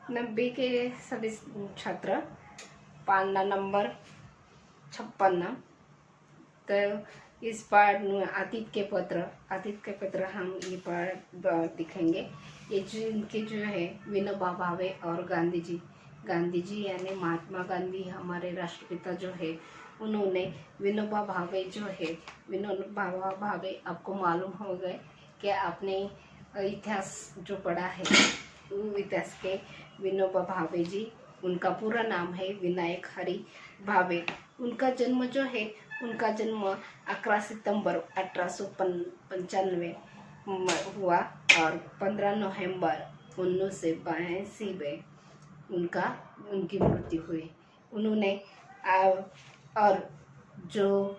90 के सभी छात्र पाना नंबर 56। तो इस पाठ में अतीत के पत्र हम ये पाठ दिखेंगे। ये जो इनके जो है विनोबा भावे और गांधी जी यानी महात्मा गांधी हमारे राष्ट्रपिता जो है, उन्होंने विनोबा भावे जो है, विनोबा भावे आपको मालूम हो गए कि आपने इतिहास जो पढ़ा है, इतिहास के विनोबा भावे जी, उनका पूरा नाम है विनायक हरि भावे। उनका जन्म 11 सितंबर 1895 हुआ और 15 नवंबर 1982 में उनकी मृत्यु हुई। उन्होंने और जो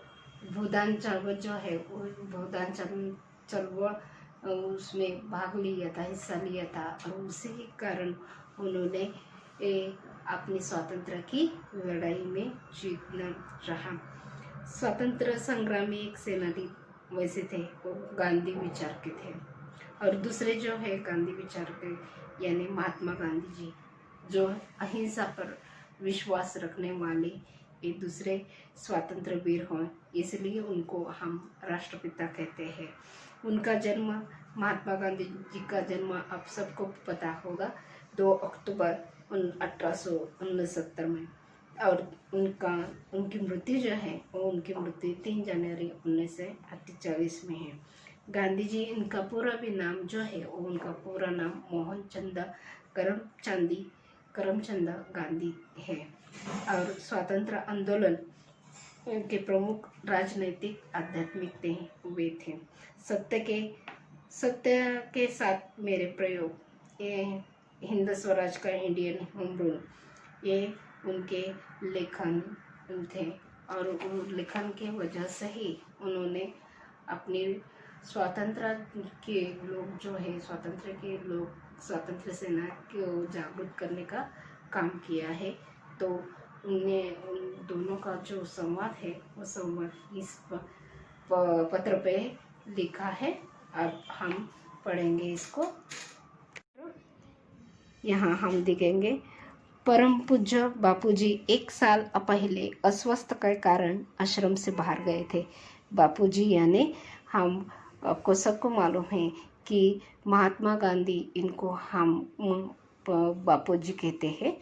भूदान चळवळ जो है, भूदान चळवळ उसमें भाग लिया था, हिस्सा लिया था, और उसी के कारण उन्होंने अपनी स्वातंत्र की लड़ाई में जीतना रहा। स्वतंत्र संग्रामी एक सेनानी वैसे थे, वो गांधी विचार के थे। और दूसरे जो है गांधी विचार के यानी महात्मा गांधी जी, जो अहिंसा पर विश्वास रखने वाले एक दूसरे स्वतंत्र वीर हों, इसलिए उनको हम राष्ट्रपिता कहते हैं। उनका जन्म, महात्मा गांधी जी का जन्म आप सबको पता होगा, 2 अक्टूबर 1869 में। और उनकी मृत्यु जो है उनकी मृत्यु 3 जनवरी 1948 में है। गांधी जी, इनका पूरा भी नाम जो है उनका पूरा नाम मोहनचंद करमचंद गांधी है। और स्वतंत्र आंदोलन के प्रमुख राजनैतिक आध्यात्मिक वे थे। सत्य के साथ मेरे प्रयोग, ये हिंद स्वराज का इंडियन होम रूल, ये उनके लेखन थे। और उन लेखन के वजह से ही उन्होंने अपनी स्वतंत्र के लोग जो है, स्वतंत्र सेना को जागरूक करने का काम किया है। तो उन दोनों का जो संवाद है, वो संवाद इस पत्र पे लिखा है। अब हम पढ़ेंगे इसको। यहाँ हम देखेंगे, परम पूज्य बापूजी 1 साल पहले अस्वस्थ के कारण आश्रम से बाहर गए थे। बापूजी यानी हम आपको सबको मालूम है कि महात्मा गांधी, इनको हम बापूजी कहते हैं,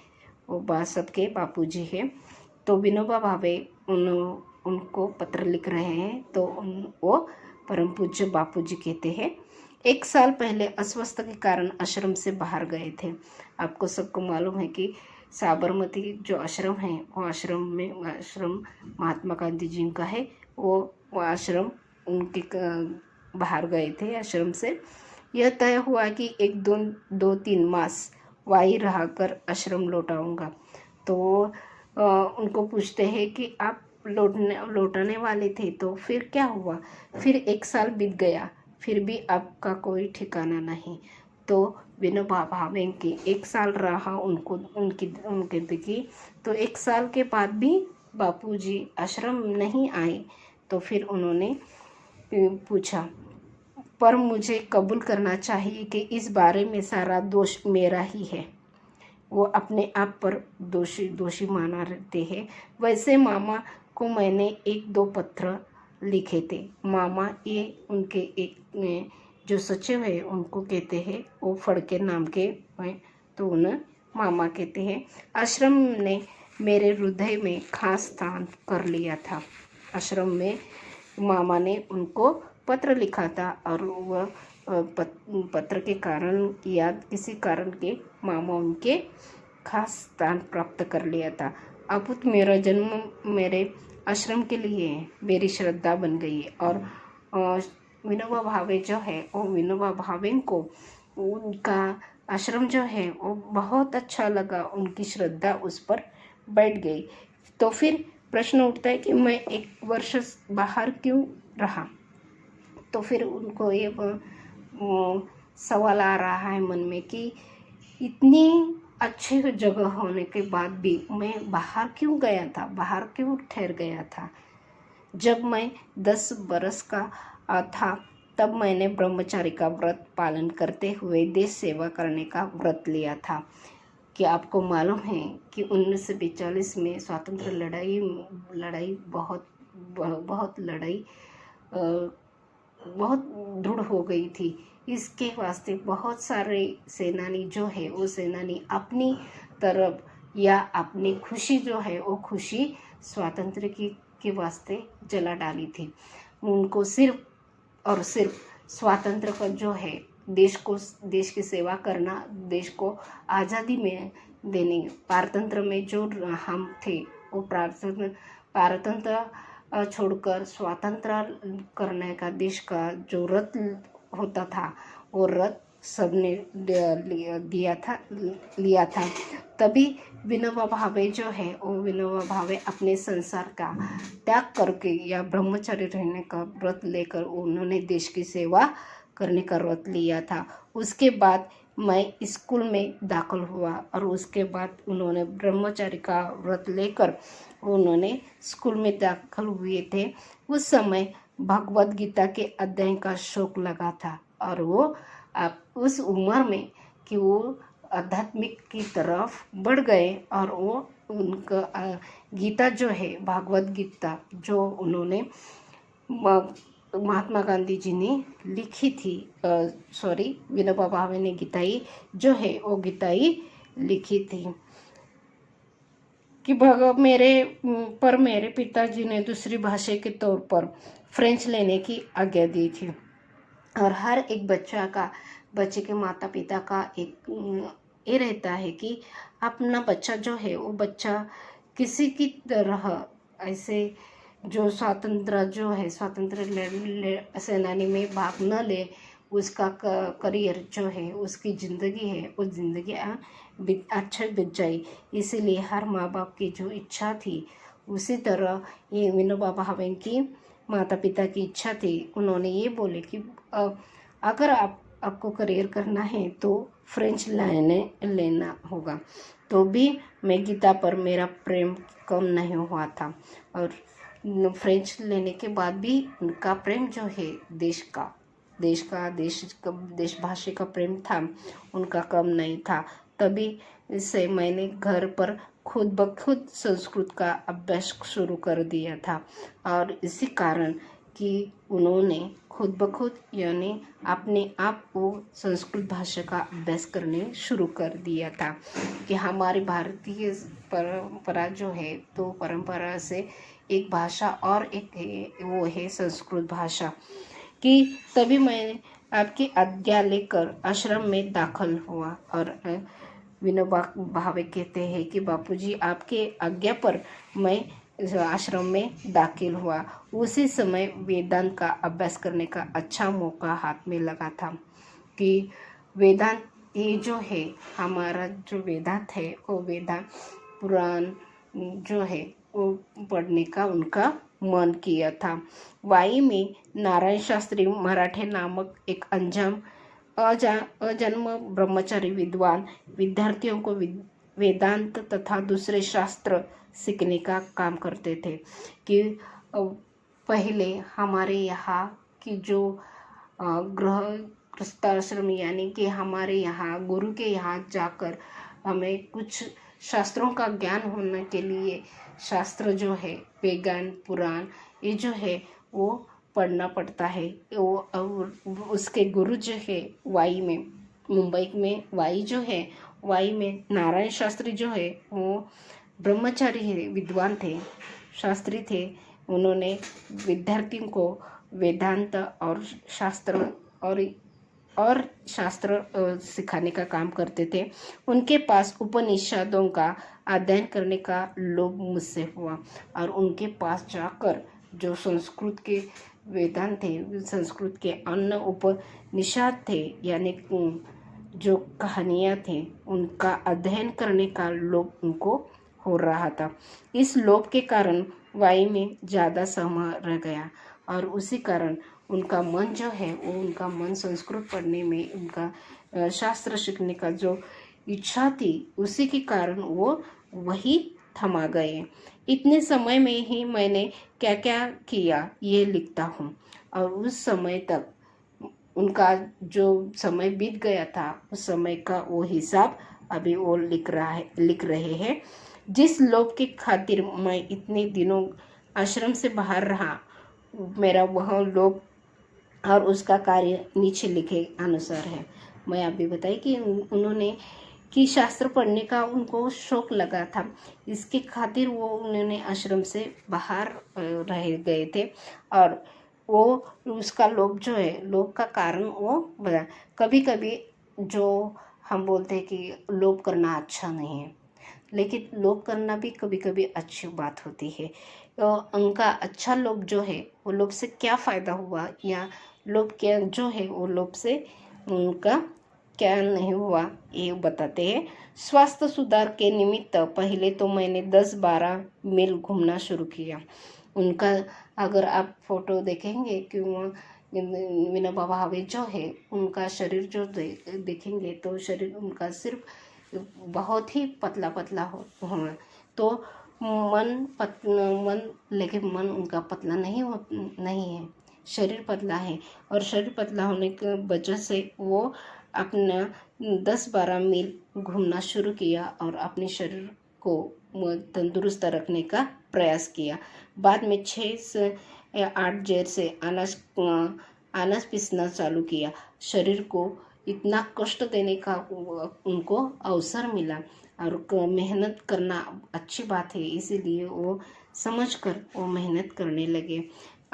वो सबके बापूजी हैं। तो विनोबा भावे उनको पत्र लिख रहे हैं, तो वो परम पूज्य बापूजी कहते हैं। 1 साल पहले अस्वस्थ के कारण आश्रम से बाहर गए थे। आपको सबको मालूम है कि साबरमती जो आश्रम है, वो आश्रम महात्मा गांधी जी का है। वो आश्रम उनके बाहर गए थे आश्रम से। यह तय हुआ कि 2-3 मास वहीं रहकर आश्रम लौटाऊंगा। तो उनको पूछते हैं कि आप लौटाने वाले थे, तो फिर क्या हुआ? फिर 1 साल बीत गया, फिर भी आपका कोई ठिकाना नहीं। तो विनोबा भावे के 1 साल रहा उनके दिखी। तो 1 साल के बाद भी बापूजी आश्रम नहीं आए। तो फिर उन्होंने पूछा, पर मुझे कबूल करना चाहिए कि इस बारे में सारा दोष मेरा ही है। वो अपने आप पर दोषी माना रहते हैं। वैसे मामा को मैंने 1-2 पत्र लिखे थे। मामा, ये उनके एक जो सचिव है उनको कहते हैं, वो फड़के नाम के हैं, तो उन्हें मामा कहते हैं। आश्रम ने मेरे हृदय में खास स्थान कर लिया था। आश्रम में मामा ने उनको पत्र लिखा था, और वह पत्र के कारण या किसी कारण के मामा उनके खास स्थान प्राप्त कर लिया था। अब मेरा जन्म मेरे आश्रम के लिए मेरी श्रद्धा बन गई है। और विनोबा भावे जो है, वो विनोबा भावे को उनका आश्रम जो है वो बहुत अच्छा लगा, उनकी श्रद्धा उस पर बैठ गई। तो फिर प्रश्न उठता है कि मैं 1 वर्ष बाहर क्यों रहा? तो फिर उनको ये सवाल आ रहा है मन में कि इतनी अच्छी जगह होने के बाद भी मैं बाहर क्यों गया था, बाहर क्यों ठहर गया था? जब मैं 10 बरस का था, तब मैंने ब्रह्मचारी का व्रत पालन करते हुए देश सेवा करने का व्रत लिया था। कि आपको मालूम है कि 1942 में स्वातंत्र लड़ाई बहुत लड़ाई बहुत दृढ़ हो गई थी। इसके वास्ते बहुत सारे सेनानी जो है वो सेनानी अपनी तरफ या अपनी खुशी जो है वो खुशी स्वातंत्र के वास्ते जला डाली थी। उनको सिर्फ और सिर्फ स्वातंत्र का जो है देश की सेवा करना, देश को आज़ादी में देने, पारतंत्र में जो हम थे वो पारतंत्र छोड़कर स्वतंत्र करने का देश का जो रथ होता था वो रथ सबने लिया था। तभी विनोबा भावे जो है वो विनोबा भावे अपने संसार का त्याग करके या ब्रह्मचारी रहने का व्रत लेकर उन्होंने देश की सेवा करने का व्रत लिया था। उसके बाद मैं स्कूल में दाखिल हुआ और उसके बाद उन्होंने ब्रह्मचारी का व्रत लेकर उन्होंने स्कूल में दाखिल हुए थे। उस समय भगवद गीता के अध्ययन का शौक लगा था और वो उस उम्र में कि वो आध्यात्मिक की तरफ बढ़ गए और वो उनका गीता जो है भागवत गीता जो उन्होंने महात्मा गांधी जी ने लिखी थी, विनोबा भावे ने गीताई जो है वो गीताई लिखी थी कि मेरे पिताजी ने दूसरी भाषा के तौर पर फ्रेंच लेने की आज्ञा दी थी और हर एक बच्चे के माता पिता का एक ये रहता है कि अपना बच्चा जो है वो बच्चा किसी की तरह ऐसे जो स्वातंत्र सेनानी में भाग न ले, उसका करियर जो है उसकी ज़िंदगी है वो ज़िंदगी अच्छा बीत जाए, इसीलिए हर माँ बाप की जो इच्छा थी उसी तरह ये विनोबा भावे की माता पिता की इच्छा थी। उन्होंने ये बोले कि अगर आपको करियर करना है तो फ्रेंच लेना होगा। तो भी मैं गीता पर मेरा प्रेम कम नहीं हुआ था और फ्रेंच लेने के बाद भी उनका प्रेम जो है देशभाषी का प्रेम था उनका कम नहीं था। तभी से मैंने घर पर खुद ब खुद संस्कृत का अभ्यास शुरू कर दिया था और इसी कारण कि उन्होंने खुद ब खुद यानी अपने आप को संस्कृत भाषा का अभ्यास करने शुरू कर दिया था कि हमारी भारतीय परंपरा जो है तो परंपरा से एक भाषा और एक वो है संस्कृत भाषा कि तभी मैं आपकी आज्ञा लेकर आश्रम में दाखिल हुआ और विनोबा भावे कहते हैं कि बापूजी आपके आज्ञा पर मैं आश्रम में दाखिल हुआ। उसी समय वेदांत का अभ्यास करने का अच्छा मौका हाथ में लगा था कि वेदांत ये जो है हमारा जो वेदांत है वो वेदांत पुराण जो है वो पढ़ने का उनका मन किया था। वाई में नारायण शास्त्री मराठे नामक एक अजन्म ब्रह्मचारी विद्वान विद्यार्थियों को वेदांत तथा दूसरे शास्त्र सीखने का काम करते थे कि पहले हमारे यहाँ की जो गृहस्थाश्रम यानी कि हमारे यहाँ गुरु के यहाँ जाकर हमें कुछ शास्त्रों का ज्ञान होने के लिए शास्त्र जो है वेदांत पुराण ये जो है वो पढ़ना पड़ता है। वो उसके गुरु जो है वाई में मुंबई में वाई जो है वाई में नारायण शास्त्री जो है वो ब्रह्मचारी है, विद्वान थे, शास्त्री थे। उन्होंने विद्यार्थियों को वेदांत और शास्त्र सिखाने का काम करते थे। उनके पास उपनिषदों का अध्ययन करने का लोभ मुझसे हुआ और उनके पास जाकर जो संस्कृत के वेदांत थे, संस्कृत के अन्य उपनिषद थे यानी जो कहानियाँ थे उनका अध्ययन करने का लोभ उनको हो रहा था। इस लोभ के कारण वाई में ज़्यादा समय रह गया और उसी कारण उनका मन जो है वो उनका मन संस्कृत पढ़ने में उनका शास्त्र सीखने का जो इच्छा थी उसी के कारण वो वही थमा गए। इतने समय में ही मैंने क्या क्या किया ये लिखता हूँ और उस समय तक उनका जो समय बीत गया था उस समय का वो हिसाब अभी वो लिख रहे हैं। जिस लोभ की खातिर मैं इतने दिनों आश्रम से बाहर रहा, मेरा वह लोभ और उसका कार्य नीचे लिखे अनुसार है। मैं अभी बताई कि उन्होंने कि शास्त्र पढ़ने का उनको शौक लगा था, इसके खातिर वो उन्होंने आश्रम से बाहर रह गए थे। और वो उसका लोभ जो है, लोभ का कारण वो बता। कभी कभी जो हम बोलते हैं कि लोभ करना अच्छा नहीं है, लेकिन लोभ करना भी कभी कभी अच्छी बात होती है। तो उनका अच्छा लोभ जो है, वो लोभ से क्या फ़ायदा हुआ, या लोभ क्या जो है वो लोभ से उनका क्या नहीं हुआ, ये बताते हैं। स्वास्थ्य सुधार के निमित्त पहले तो मैंने 10-12 मील घूमना शुरू किया। उनका अगर आप फोटो देखेंगे कि विनोबा भावे जो है, उनका शरीर जो देखेंगे तो शरीर उनका सिर्फ बहुत ही पतला पतला हुआ। तो मन लेकिन मन उनका पतला नहीं है, शरीर पतला है। और शरीर पतला होने की वजह से वो अपना 10-12 मील घूमना शुरू किया और अपने शरीर को तंदुरुस्त रखने का प्रयास किया। बाद में 6 से 8 जेर से अनाज पीसना चालू किया। शरीर को इतना कष्ट देने का उनको अवसर मिला, और मेहनत करना अच्छी बात है, इसीलिए वो समझकर वो मेहनत करने लगे।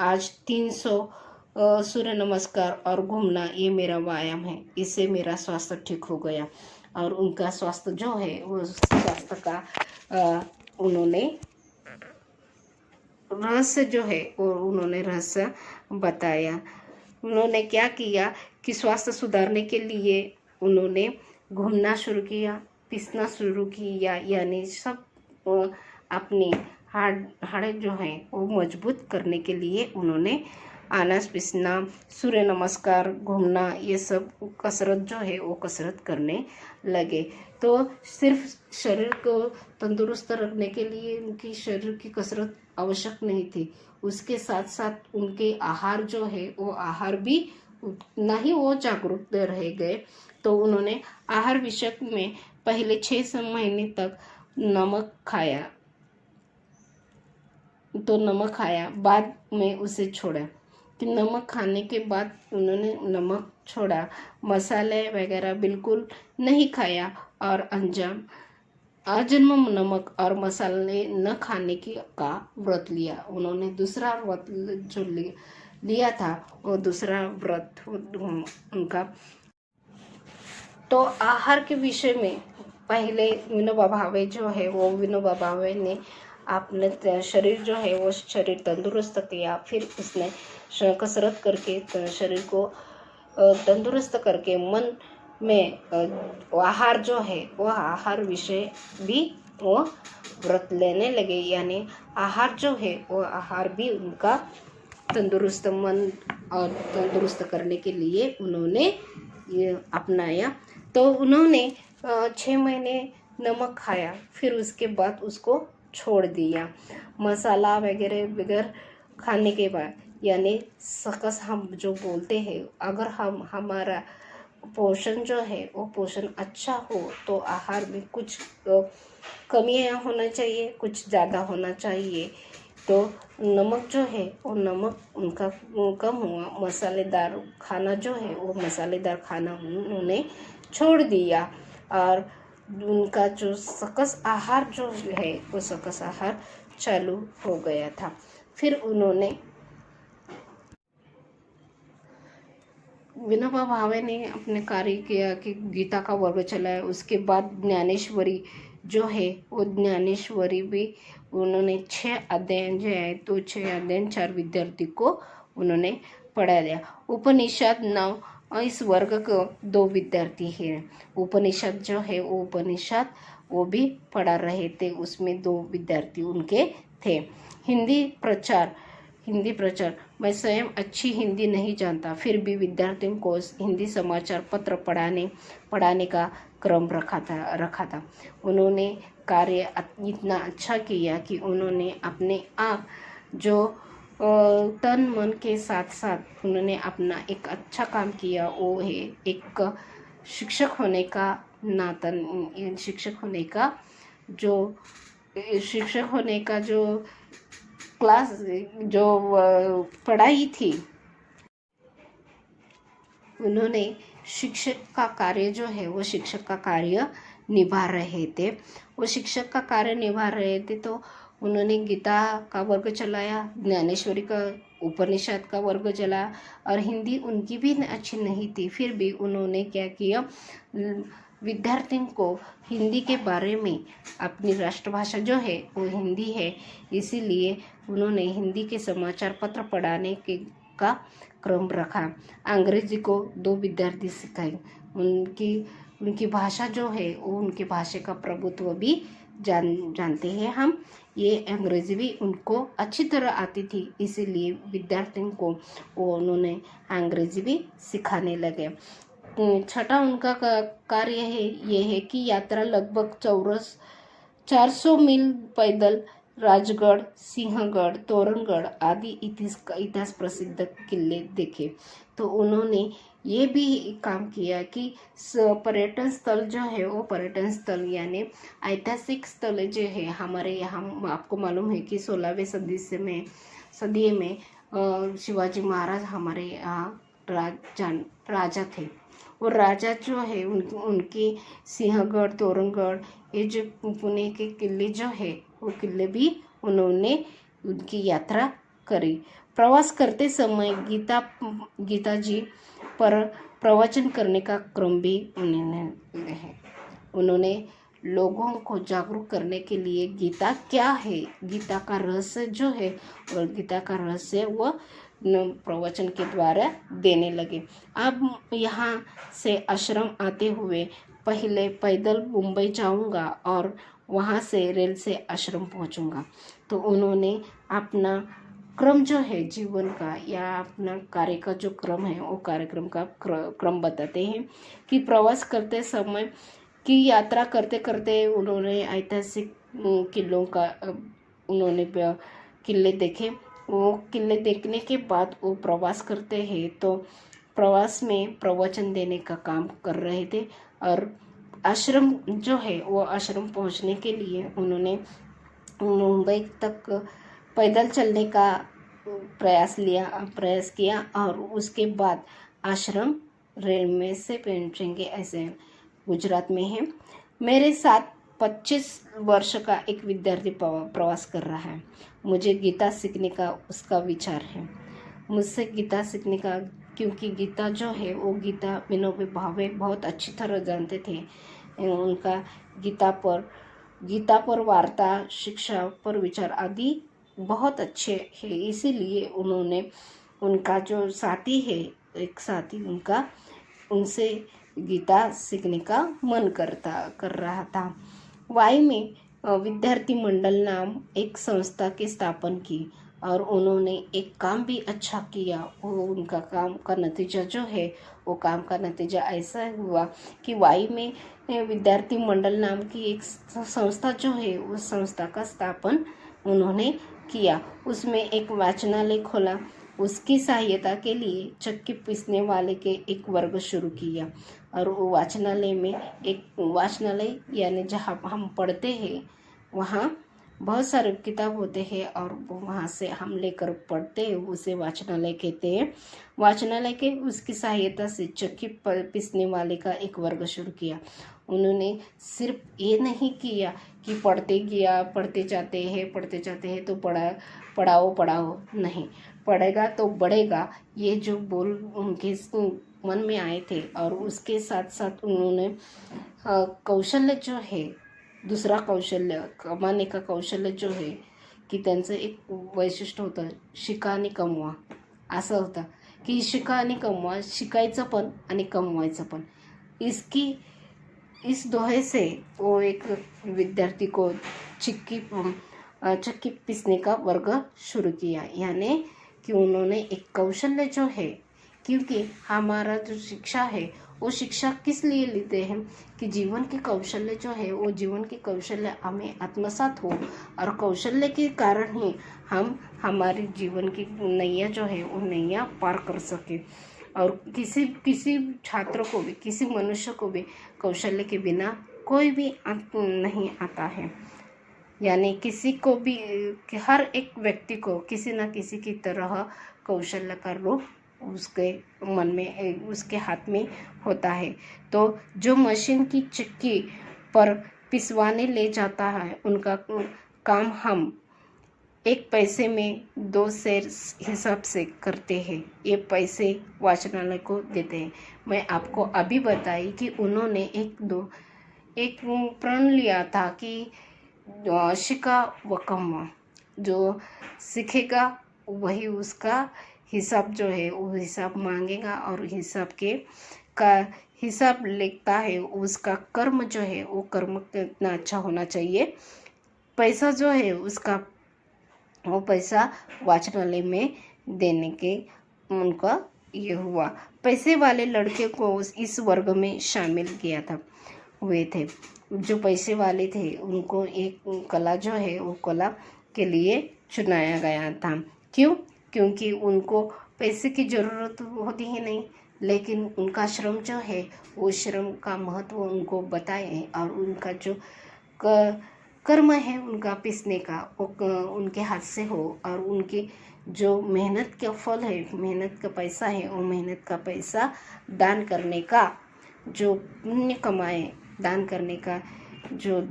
आज 300 सूर्य नमस्कार और घूमना ये मेरा व्यायाम है, इससे मेरा स्वास्थ्य ठीक हो गया। और उनका स्वास्थ्य जो है, वो स्वास्थ्य का उन्होंने रहस्य जो है वो उन्होंने रहस्य बताया। उन्होंने क्या किया कि स्वास्थ्य सुधारने के लिए उन्होंने घूमना शुरू किया, पीसना शुरू किया, यानी सब अपनी हाड़ें जो हैं वो मजबूत करने के लिए उन्होंने अनाज पीसना, सूर्य नमस्कार, घूमना, ये सब कसरत जो है वो कसरत करने लगे। तो सिर्फ शरीर को तंदुरुस्त रखने के लिए उनकी शरीर की कसरत आवश्यक नहीं थी, उसके साथ साथ उनके आहार जो है वो आहार भी उतना ही वो जागरूक रह गए। तो उन्होंने आहार विषय में पहले 6 महीने तक नमक खाया, तो नमक खाया, बाद में उसे छोड़ा। कि नमक खाने के बाद उन्होंने नमक छोड़ा, मसाले वगैरह बिल्कुल नहीं खाया, और आजन्म नमक और मसाले न खाने की का व्रत लिया। उन्होंने दूसरा व्रत जो लिया था, वो दूसरा व्रत उनका। तो आहार के विषय में पहले विनोबा भावे जो है, वो विनोबा भावे ने अपने शरीर जो है वो शरीर तंदुरुस्त किया। फिर उसने कसरत करके शरीर को तंदुरुस्त करके मन में आहार जो है वो आहार विषय भी वो व्रत लेने लगे, यानी आहार जो है वो आहार भी उनका तंदुरुस्त मन और तंदुरुस्त करने के लिए उन्होंने ये अपनाया। तो उन्होंने 6 महीने नमक खाया, फिर उसके बाद उसको छोड़ दिया। मसाला वगैरह बगैर खाने के बाद, यानी सकस हम जो बोलते हैं, अगर हमारा पोषण जो है वो पोषण अच्छा हो तो आहार में कुछ कमियाँ होना चाहिए, कुछ ज़्यादा होना चाहिए। तो नमक जो है वो नमक उनका कम हुआ, मसालेदार खाना जो है वो मसालेदार खाना उन्होंने छोड़ दिया, और उनका जो सकस आहार जो है वो सकस आहार चालू हो गया था। फिर उन्होंने विनोबा भावे ने अपने कार्य किया कि गीता का वर्ग चलाया। उसके बाद ज्ञानेश्वरी जो है वो ज्ञानेश्वरी भी उन्होंने 6 अध्ययन जो है, तो 6 अध्ययन 4 विद्यार्थी को उन्होंने पढ़ा दिया। उपनिषद नाम इस वर्ग को 2 विद्यार्थी हैं। उपनिषद जो है वो उपनिषद वो भी पढ़ा रहे थे, उसमें 2 विद्यार्थी उनके थे। हिंदी प्रचार मैं स्वयं अच्छी हिंदी नहीं जानता, फिर भी विद्यार्थियों को हिंदी समाचार पत्र पढ़ाने का क्रम रखा था। उन्होंने कार्य इतना अच्छा किया कि उन्होंने अपने आप जो तन मन के साथ उन्होंने अपना एक अच्छा काम किया, वो है एक शिक्षक होने का नाता, शिक्षक होने का जो क्लास, जो पढ़ाई थी, उन्होंने शिक्षक का कार्य जो है वो शिक्षक का कार्य निभा रहे थे। वो शिक्षक का कार्य निभा रहे थे तो उन्होंने गीता का वर्ग चलाया, ज्ञानेश्वरी का, उपनिषद का वर्ग चलाया, और हिंदी उनकी भी अच्छी नहीं थी, फिर भी उन्होंने क्या किया, विद्यार्थियों को हिंदी के बारे में, अपनी राष्ट्रभाषा जो है वो हिंदी है, इसीलिए उन्होंने हिंदी के समाचार पत्र पढ़ाने का क्रम रखा। अंग्रेजी को 2 विद्यार्थी सिखाए, उनकी भाषा जो है वो, उनकी भाषा का प्रभुत्व भी जानते हैं हम। ये अंग्रेजी भी उनको अच्छी तरह आती थी, इसीलिए विद्यार्थियों को वो उन्होंने अंग्रेजी भी सिखाने लगे। छठा उनका कार्य है ये है कि यात्रा लगभग 400 मील पैदल राजगढ़, सिंहगढ़, तोरणगढ़ आदि इतिहास प्रसिद्ध किले देखे। तो उन्होंने ये भी काम किया कि पर्यटन स्थल जो है वो, पर्यटन स्थल यानी ऐतिहासिक स्थल जो है हमारे यहाँ, आपको मालूम है कि 16वीं सदी में शिवाजी महाराज हमारे यहाँ राजा थे। और राजा जो है उनके सिंहगढ़, तोरणगढ़, ये जो पुणे के किले जो है वो किले भी उन्होंने उनकी यात्रा करी। प्रवास करते समय गीता जी पर प्रवचन करने का क्रम भी उन्होंने लोगों को जागरूक करने के लिए गीता क्या है, गीता का रहस्य जो है, और गीता का रहस्य वो प्रवचन के द्वारा देने लगे। अब यहाँ से आश्रम आते हुए पहले पैदल मुंबई जाऊंगा और वहाँ से रेल से आश्रम पहुँचूंगा। तो उन्होंने अपना क्रम जो है जीवन का, या अपना कार्य का जो क्रम है, वो कार्यक्रम का क्रम बताते हैं कि प्रवास करते समय की यात्रा करते करते उन्होंने ऐतिहासिक किलों का उन्होंने किले देखे। वो किले देखने के बाद वो प्रवास करते हैं, तो प्रवास में प्रवचन देने का काम कर रहे थे। और आश्रम जो है वो आश्रम पहुंचने के लिए उन्होंने मुंबई तक पैदल चलने का प्रयास किया, और उसके बाद आश्रम रेल में से पहुंचेंगे, ऐसे गुजरात में है। मेरे साथ 25 वर्ष का एक विद्यार्थी प्रवास कर रहा है। मुझे गीता सीखने का उसका विचार है, मुझसे गीता सीखने का, क्योंकि गीता जो है वो, गीता विनोबा भावे बहुत अच्छी तरह जानते थे। उनका गीता पर वार्ता, शिक्षा पर विचार आदि बहुत अच्छे हैं, इसीलिए उन्होंने, उनका जो साथी है, एक साथी उनसे गीता सीखने का मन कर रहा था। वाई में विद्यार्थी मंडल नाम एक संस्था की स्थापना की, और उन्होंने एक काम भी अच्छा किया। वो उनका काम का नतीजा जो है, वो काम का नतीजा ऐसा हुआ कि वाई में विद्यार्थी मंडल नाम की एक संस्था जो है, उस संस्था का स्थापन उन्होंने किया। उसमें एक वाचनालय खोला, उसकी सहायता के लिए चक्की पीसने वाले के एक वर्ग शुरू किया। और वो वाचनालय में, एक वाचनालय यानी जहाँ हम पढ़ते हैं, वहाँ बहुत सारे किताब होते हैं, और वहाँ से हम लेकर पढ़ते हैं, उसे वाचनालय कहते हैं। वाचनालय के उसकी सहायता से चक्की पीसने वाले का एक वर्ग शुरू किया। उन्होंने सिर्फ ये नहीं किया कि पढ़ते जाते हैं तो पढ़ाओ, नहीं, पढ़ेगा तो बढ़ेगा, ये जो बोल उनके मन में आए थे। और उसके साथ साथ उन्होंने कौशल्य जो है, दुसरा कौशल्य, कमाने का कौशल्य जो है, की त्यांचं एक वैशिष्ट्य होतं, शिका आणि कमवा, असं होतं की शिका आणि कमवा, शिकायचं पण आणि कमवायचं पण। इस दोहे से वो एक विद्यार्थी को चक्की पीसने का वर्ग शुरू किया, यानी कि उन्होंने एक कौशल्य जो है, क्योंकि हमारा जो शिक्षा है वो शिक्षा किस लिए लेते हैं कि जीवन के कौशल्य जो है, वो जीवन के कौशल्य हमें आत्मसात हो, और कौशल्य के कारण ही हम हमारे जीवन की नैया जो है वो नैया पार कर सके। और किसी किसी छात्र को भी, किसी मनुष्य को भी कौशल्य के बिना कोई भी अंत नहीं आता है। यानी किसी को भी, हर एक व्यक्ति को किसी न किसी की तरह कौशल्य का रूप उसके मन में, उसके हाथ में होता है। तो जो मशीन की चक्की पर पिसवाने ले जाता है, उनका काम हम 1 पैसे में 2 शेर हिसाब से करते हैं। ये पैसे वाचनालय को देते हैं। मैं आपको अभी बताई कि उन्होंने एक प्रण लिया था कि शिका व कम्मा, जो सीखेगा वही उसका हिसाब जो है वो हिसाब मांगेगा, और हिसाब लिखता है उसका कर्म जो है वो कर्म कितना अच्छा होना चाहिए। पैसा जो है उसका वो पैसा वाचनालय में देने के उनका ये हुआ। पैसे वाले लड़के को इस वर्ग में शामिल किया था हुए थे। जो पैसे वाले थे उनको एक कला जो है वो कला के लिए चुनाया गया था। क्यों? क्योंकि उनको पैसे की ज़रूरत होती ही नहीं, लेकिन उनका श्रम जो है वो श्रम का महत्व उनको बताए, और उनका जो कर्म है उनका पिसने का वो उनके हाथ से हो, और उनकी जो मेहनत का फल है, मेहनत का पैसा है, वो मेहनत का पैसा दान करने का, जो पुण्य कमाए दान करने का, जो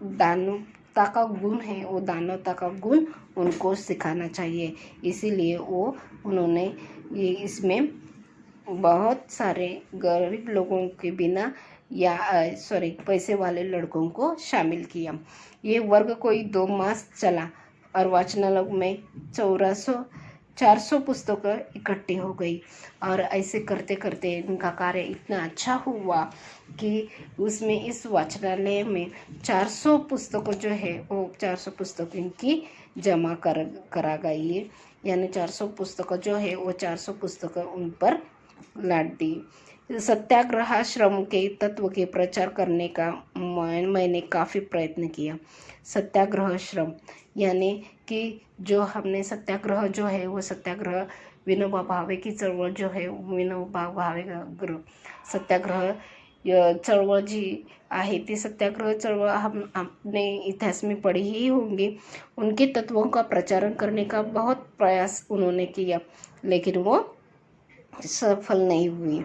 दानवता का गुण है, वो दानवता का गुण उनको सिखाना चाहिए। इसीलिए उन्होंने ये इसमें बहुत सारे गरीब लोगों के बिना पैसे वाले लड़कों को शामिल किया। ये वर्ग कोई 2 मास चला और वाचनालय में 400 पुस्तकें इकट्ठी हो गई, और ऐसे करते करते उनका कार्य इतना अच्छा हुआ कि उसमें इस वाचनालय में 400 पुस्तकों जो है वो 400 पुस्तकों की जमा करा गई है। यानी 400 पुस्तकें जो है वो 400 पुस्तकें उन पर लाद दी। सत्याग्रहाश्रम के तत्व के प्रचार करने का मैंने काफ़ी प्रयत्न किया। सत्याग्रहाश्रम यानी कि जो हमने सत्याग्रह जो है वो सत्याग्रह विनोबा भावे की चळवळ जो है, विनोबा भावे सत्याग्रह चळवळ जी आहे ती सत्याग्रह चळवळ हम अपने इतिहास में पढ़ी ही होंगी। उनके तत्वों का प्रचारण करने का बहुत प्रयास उन्होंने किया, लेकिन वो सफल नहीं हुई।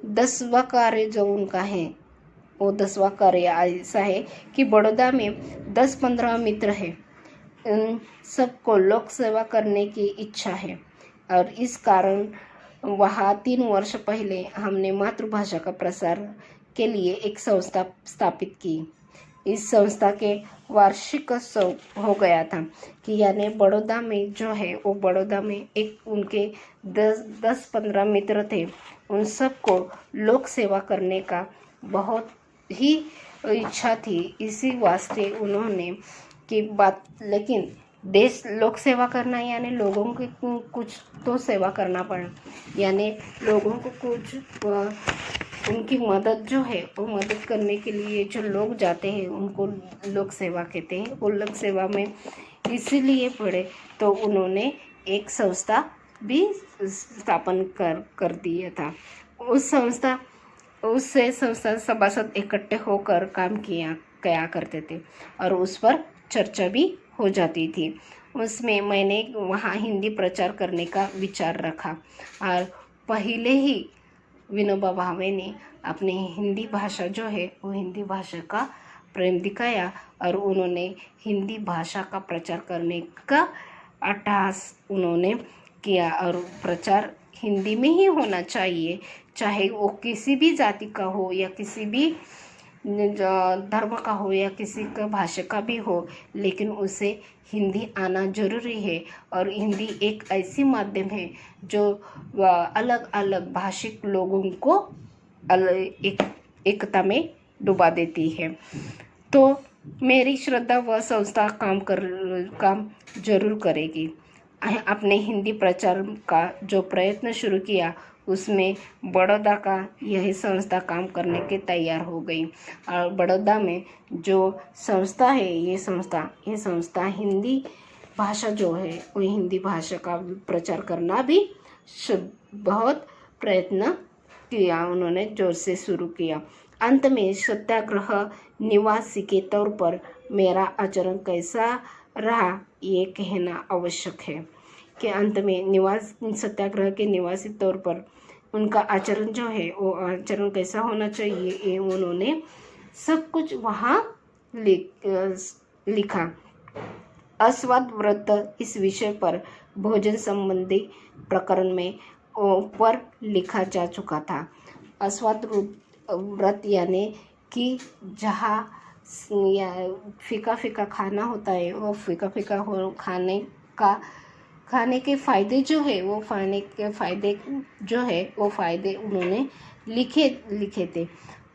10वां कार्य जो उनका है वो 10वां कार्य ऐसा है कि बड़ौदा में 10-15 मित्र हैं। उन सबको लोक सेवा करने की इच्छा है, और इस कारण वहाँ 3 वर्ष पहले हमने मातृभाषा का प्रसार के लिए एक संस्था स्थापित की। इस संस्था के वार्षिक उत्सव हो गया था कि यानी बड़ौदा में जो है वो बड़ौदा में एक उनके 10-15 मित्र थे। उन सबको लोक सेवा करने का बहुत ही इच्छा थी। इसी वास्ते उन्होंने की बात, लेकिन देश लोक सेवा करना यानी लोगों की कुछ तो सेवा करना पड़ा, यानी लोगों को कुछ उनकी मदद जो है वो मदद करने के लिए जो लोग जाते हैं उनको लोक सेवा कहते हैं। वो लोक सेवा में इसीलिए पड़े तो उन्होंने एक संस्था भी स्थापन कर दिया था। उससे संस्था सभासद इकट्ठे होकर काम किया करते थे, और उस पर चर्चा भी हो जाती थी। उसमें मैंने वहाँ हिंदी प्रचार करने का विचार रखा, और पहले ही विनोबा भावे ने अपनी हिंदी भाषा जो है वो हिंदी भाषा का प्रेम दिखाया, और उन्होंने हिंदी भाषा का प्रचार करने का अट्टहास उन्होंने किया। और प्रचार हिंदी में ही होना चाहिए, चाहे वो किसी भी जाति का हो या किसी भी धर्म का हो या किसी का भाषा का भी हो, लेकिन उसे हिंदी आना जरूरी है। और हिंदी एक ऐसी माध्यम है जो अलग अलग भाषिक लोगों को एकता में डुबा देती है। तो मेरी श्रद्धा व संस्था काम जरूर करेगी। अपने हिंदी प्रचार का जो प्रयत्न शुरू किया उसमें बड़ौदा का यही संस्था काम करने के तैयार हो गई, और बड़ौदा में जो संस्था है ये संस्था हिंदी भाषा जो है वो हिंदी भाषा का प्रचार करना भी बहुत प्रयत्न किया, उन्होंने जोर से शुरू किया। अंत में सत्याग्रह निवासी के तौर पर मेरा आचरण कैसा रहा ये कहना आवश्यक है कि अंत में सत्याग्रह के निवासी तौर पर उनका आचरण जो है वो आचरण कैसा होना चाहिए ये उन्होंने सब कुछ वहाँ लिखा। अस्वाद व्रत इस विषय पर भोजन संबंधी प्रकरण में ऊपर लिखा जा चुका था। अस्वाद व्रत यानी कि जहाँ फीका फीका खाना होता है, वो फीका फीका खाने के फ़ायदे जो है वो फ़ायदे उन्होंने लिखे थे।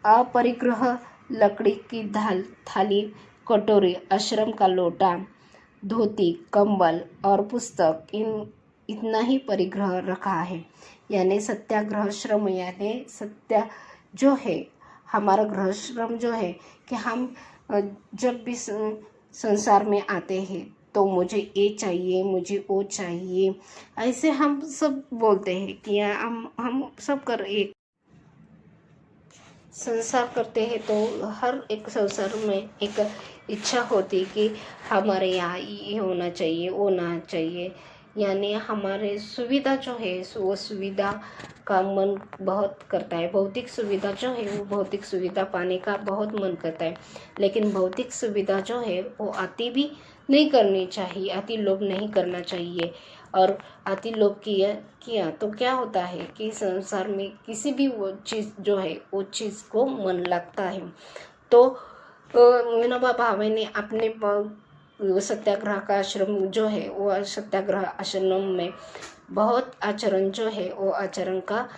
अपरिग्रह, लकड़ी की थाली, कटोरी, आश्रम का लोटा, धोती, कंबल और पुस्तक, इतना ही परिग्रह रखा है। यानी सत्याग्रह श्रम यानी सत्या जो है हमारा गृह श्रम जो है कि हम जब भी संसार में आते हैं तो मुझे ये चाहिए, मुझे वो चाहिए, ऐसे हम सब बोलते हैं कि हम सब कर एक संसार करते हैं तो हर एक संसार में एक इच्छा होती कि हमारे यहाँ ये होना चाहिए, वो होना चाहिए। यानी हमारे सुविधा जो है वो सुविधा का मन बहुत करता है। भौतिक सुविधा जो है वो भौतिक सुविधा पाने का बहुत मन करता है, लेकिन भौतिक सुविधा जो है वो अति भी नहीं करनी चाहिए, अति लोभ नहीं करना चाहिए। और अति लोभ किया तो क्या होता है कि संसार में किसी भी वो चीज़ जो है वो चीज़ को मन लगता है। तो विनोबा भावे ने अपने सत्याग्रह का आश्रम जो है वो सत्याग्रह आश्रम में बहुत आचरण जो है वो आचरण का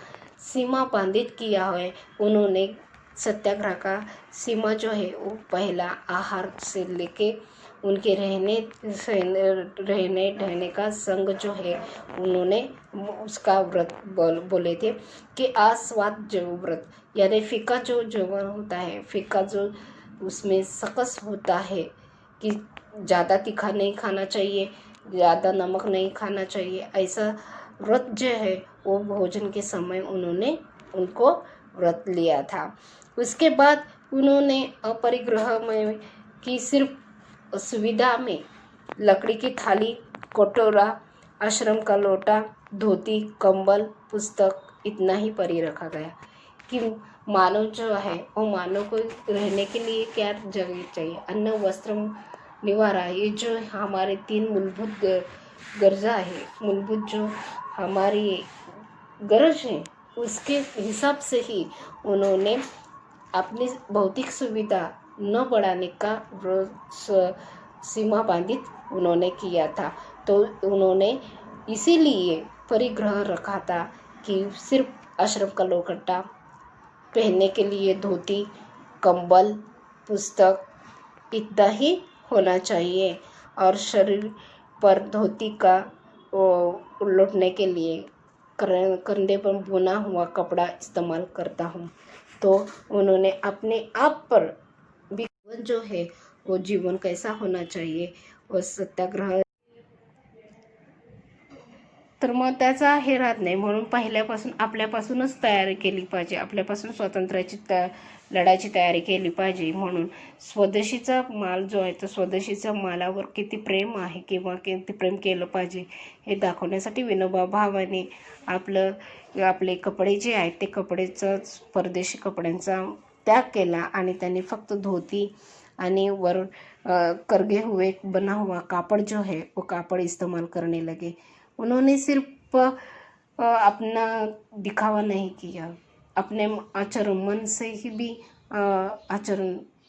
सीमा बांधित किया है। उन्होंने सत्याग्रह का सीमा जो है वो पहला आहार से लेके उनके रहने का संग जो है उन्होंने उसका व्रत बोले थे कि आस्वाद जो व्रत यानी फीका जो होता है, फीका जो उसमें सकस होता है कि ज़्यादा तीखा नहीं खाना चाहिए, ज़्यादा नमक नहीं खाना चाहिए, ऐसा व्रत जो है वो भोजन के समय उन्होंने उनको व्रत लिया था। उसके बाद उन्होंने अपरिग्रह में कि सिर्फ सुविधा में लकड़ी की थाली, कटोरा, आश्रम का लोटा, धोती, कंबल, पुस्तक, इतना ही परि रखा गया कि मानव जो है वो मानव को रहने के लिए क्या जगह चाहिए, अन्न, वस्त्र, निवारा, ये जो हमारे 3 मूलभूत गरजा है, मूलभूत जो हमारी गरज है उसके हिसाब से ही उन्होंने अपनी भौतिक सुविधा न बढ़ाने का सीमा बांधित उन्होंने किया था। तो उन्होंने इसीलिए परिग्रह रखा था कि सिर्फ आश्रम का लोटा, पहनने के लिए धोती, कंबल, पुस्तक, इतना ही होना चाहिए और शरीर पर धोती का लौटने के लिए कंधे पर बुना हुआ कपड़ा इस्तेमाल करता हूँ। तो उन्होंने अपने आप पर भी जो है वो जीवन कैसा होना चाहिए वो सत्याग्रह तर मग त्याचा हे राहत नाही, म्हणून पहिल्यापासून आपल्यापासूनच तयारी केली पाहिजे, आपल्यापासून स्वातंत्र्याची लढायची तयारी केली पाहिजे। म्हणून स्वदेशीचा माल जो आहे तो स्वदेशीच्या मालावर किती प्रेम आहे किंवा किती प्रेम केलं पाहिजे हे दाखवण्यासाठी विनोबा भावेने आपले कपडे जे आहेत ते परदेशी कपड्यांचा त्याग केला आणि त्यांनी फक्त धोती आणि वर करगे हुए बना हुआ कापड़ जो है वो कापड़ इस्तेमाल करने लगे। उन्होंने सिर्फ अपना दिखावा नहीं किया, अपने आचरण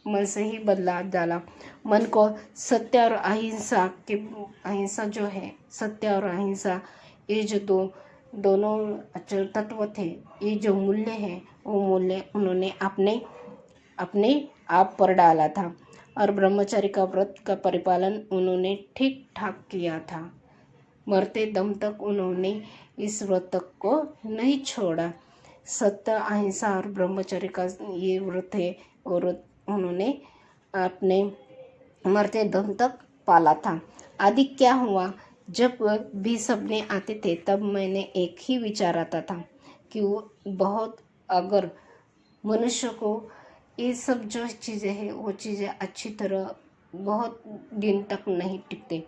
मन से ही बदला डाला। मन को सत्य और अहिंसा जो है, सत्य और अहिंसा ये जो दोनों अचल तत्व थे, ये जो मूल्य है वो मूल्य उन्होंने अपने आप पर डाला था और ब्रह्मचर्य का व्रत का परिपालन उन्होंने ठीक ठाक किया था। मरते दम तक उन्होंने इस व्रत को नहीं छोड़ा। सत्य, अहिंसा और ब्रह्मचर्य का ये व्रत है और उन्होंने अपने मरते दम तक पाला था। आदि क्या हुआ, जब भी सपने आते थे तब मैंने एक ही विचार आता था कि वो बहुत, अगर मनुष्य को ये सब जो चीज़ें हैं वो चीज़ें अच्छी तरह बहुत दिन तक नहीं टिकते,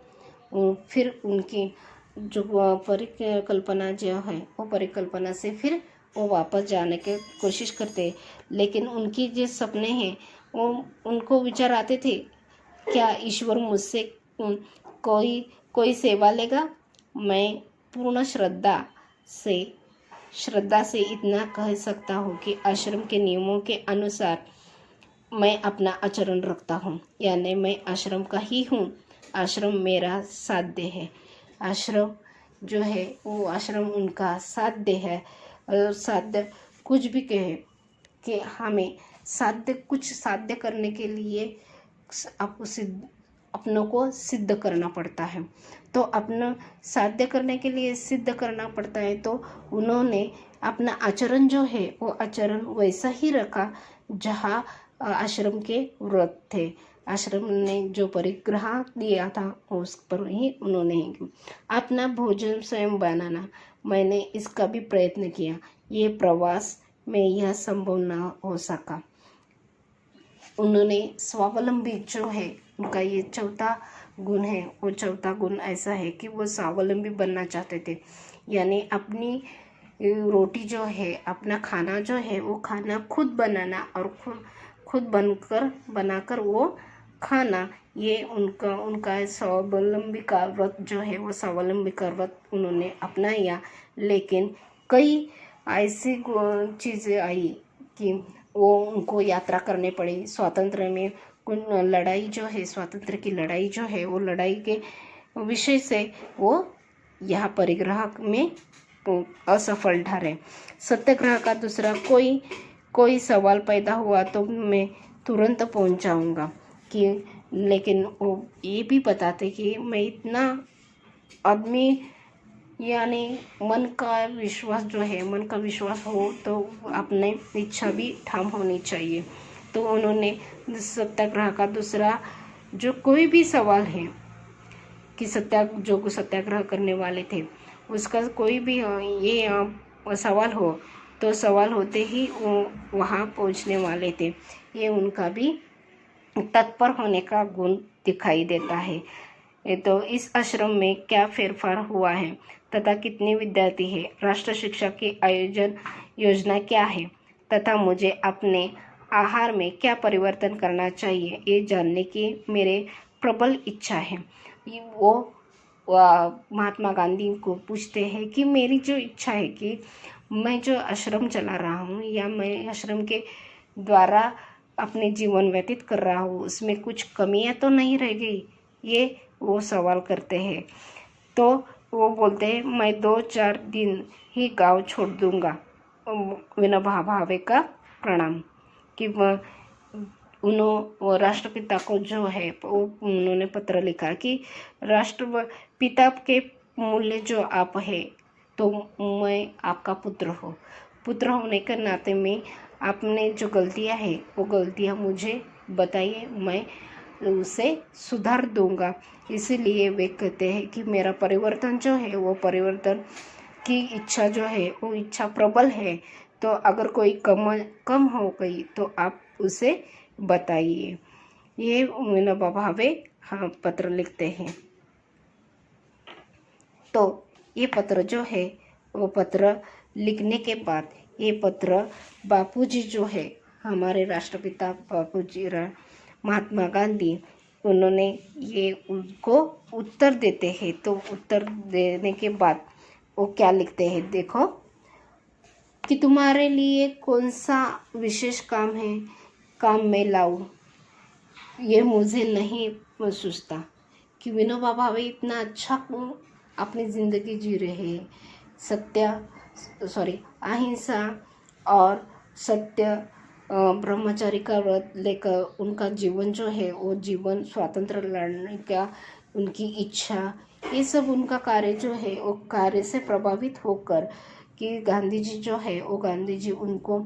फिर उनकी जो परिकल्पना जो है वो परिकल्पना से फिर वो वापस जाने की कोशिश करते। लेकिन उनकी जो सपने हैं वो उनको विचार आते थे, क्या ईश्वर मुझसे कोई कोई सेवा लेगा? मैं पूर्ण श्रद्धा से इतना कह सकता हूँ कि आश्रम के नियमों के अनुसार मैं अपना आचरण रखता हूँ, यानी मैं आश्रम का ही हूँ। आश्रम मेरा साध्य है, आश्रम जो है वो आश्रम उनका साध्य है। और साध्य कुछ भी कहे कि हमें कुछ साध्य करने के लिए अपनों को सिद्ध करना पड़ता है। तो अपना साध्य करने के लिए सिद्ध करना पड़ता है, तो उन्होंने अपना आचरण जो है वो आचरण वैसा ही रखा जहाँ आश्रम के व्रत थे। आश्रम ने जो परिग्रह दिया था उस पर ही उन्होंने अपना भोजन स्वयं बनाना, मैंने इसका भी प्रयत्न किया। ये प्रवास में यह संभव न हो सका। उन्होंने स्वावलंबी जो है उनका ये चौथा गुण है, वो चौथा गुण ऐसा है कि वो स्वावलंबी बनना चाहते थे, यानी अपनी रोटी जो है, अपना खाना जो है वो खाना खुद बनाना और खुद बनाकर वो खाना, ये उनका स्वावलंबी का व्रत जो है वो स्वावलंबी का व्रत उन्होंने अपनाया। लेकिन कई ऐसी चीज़ें आई कि वो उनको यात्रा करनी पड़ी। स्वातंत्र्य में लड़ाई जो है, स्वातंत्र्य की लड़ाई जो है वो लड़ाई के विषय से वो यह परिग्रह में असफल ठहरे। सत्याग्रह का दूसरा कोई सवाल पैदा हुआ तो मैं तुरंत पहुंच जाऊंगा कि, लेकिन वो ये भी बताते कि मैं इतना आदमी, यानी मन का विश्वास हो तो अपने इच्छा भी ठाम होनी चाहिए। तो उन्होंने सत्याग्रह का दूसरा जो कोई भी सवाल है कि जो सत्याग्रह करने वाले थे उसका कोई भी ये सवाल हो तो सवाल होते ही वो वहाँ पहुँचने वाले थे। ये उनका भी तत्पर होने का गुण दिखाई देता है। तो इस आश्रम में क्या फेरफार हुआ है तथा कितने विद्यार्थी हैं, राष्ट्र शिक्षा की आयोजन योजना क्या है तथा मुझे अपने आहार में क्या परिवर्तन करना चाहिए, ये जानने की मेरे प्रबल इच्छा है। वो महात्मा गांधी को पूछते हैं कि मेरी जो इच्छा है कि मैं जो आश्रम चला रहा हूँ या मैं आश्रम के द्वारा अपने जीवन व्यतीत कर रहा हूँ उसमें कुछ कमियाँ तो नहीं रह गई, ये वो सवाल करते हैं। तो वो बोलते हैं मैं 2-4 दिन ही गांव छोड़ दूंगा। विनोबा भावे का प्रणाम कि राष्ट्रपिता को जो है वो उन्होंने पत्र लिखा कि राष्ट्रपिता के मूल्य जो आप है तो मैं आपका पुत्र होने के नाते में आपने जो गलतियां है वो गलतियां मुझे बताइए, मैं उसे सुधार दूंगा। इसीलिए वे कहते हैं कि मेरा परिवर्तन जो है वो परिवर्तन की इच्छा जो है वो इच्छा प्रबल है। तो अगर कोई कम हो गई तो आप उसे बताइए। ये विनोबा भावे पत्र लिखते हैं। तो ये पत्र जो है वो पत्र लिखने के बाद ये पत्र बापूजी जो है हमारे राष्ट्रपिता बापूजी महात्मा गांधी, उन्होंने ये उनको उत्तर देते हैं। तो उत्तर देने के बाद वो क्या लिखते हैं देखो कि तुम्हारे लिए कौन सा विशेष काम में लाऊं, ये मुझे नहीं सोचता कि विनोबा भावे इतना अच्छा अपनी ज़िंदगी जी रहे हैं। अहिंसा और सत्य ब्रह्मचारी का व्रत लेकर उनका जीवन जो है वो जीवन स्वातंत्र लड़ने का उनकी इच्छा, ये सब उनका कार्य जो है वो कार्य से प्रभावित होकर कि गांधी जी जो है वो गांधी जी उनको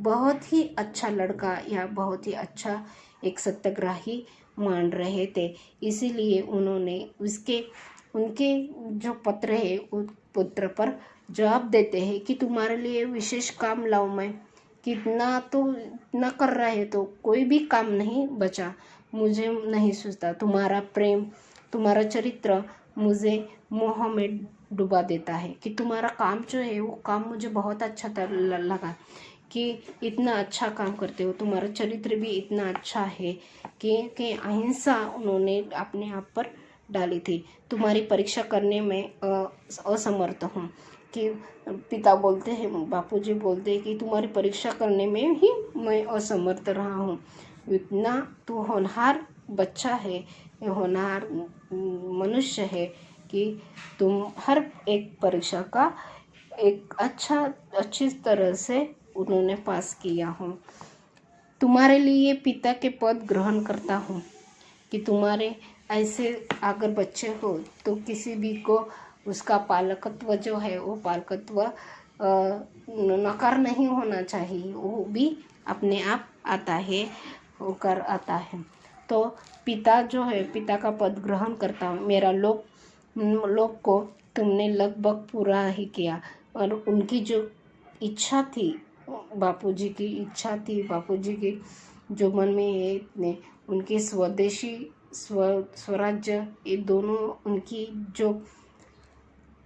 बहुत ही अच्छा लड़का या बहुत ही अच्छा एक सत्याग्रही मान रहे थे। इसीलिए उन्होंने उनके जो पत्र है उस पत्र पर जवाब देते हैं कि तुम्हारे लिए विशेष काम लाऊं मैं, कितना तो इतना कर रहे तो कोई भी काम नहीं बचा, मुझे नहीं सूझता। तुम्हारा प्रेम, तुम्हारा चरित्र मुझे मोह में डुबा देता है। कि तुम्हारा काम जो है वो काम मुझे बहुत अच्छा लगा कि इतना अच्छा काम करते हो, तुम्हारा चरित्र भी इतना अच्छा है कि अहिंसा उन्होंने अपने आप पर डाली थी। तुम्हारी परीक्षा करने में असमर्थ हूँ। कि पिता बोलते हैं, बापूजी बोलते हैं कि तुम्हारी परीक्षा करने में ही मैं असमर्थ रहा हूँ। इतना तू होनहार बच्चा है, होनहार मनुष्य है कि तुम हर एक परीक्षा का एक अच्छी तरह से उन्होंने पास किया हूँ। तुम्हारे लिए पिता के पद ग्रहण करता हूँ। कि तुम्हारे ऐसे अगर बच्चे हो तो किसी भी को उसका पालकत्व जो है वो पालकत्व नकार नहीं होना चाहिए, वो भी अपने आप आता है, होकर आता है। तो पिता जो है, पिता का पद ग्रहण करता हूँ। मेरा लोक को तुमने लगभग पूरा ही किया। और उनकी जो इच्छा थी, बापूजी की इच्छा थी, बापूजी की जो मन में है ने उनके स्वदेशी स्वराज्य, ये दोनों उनकी जो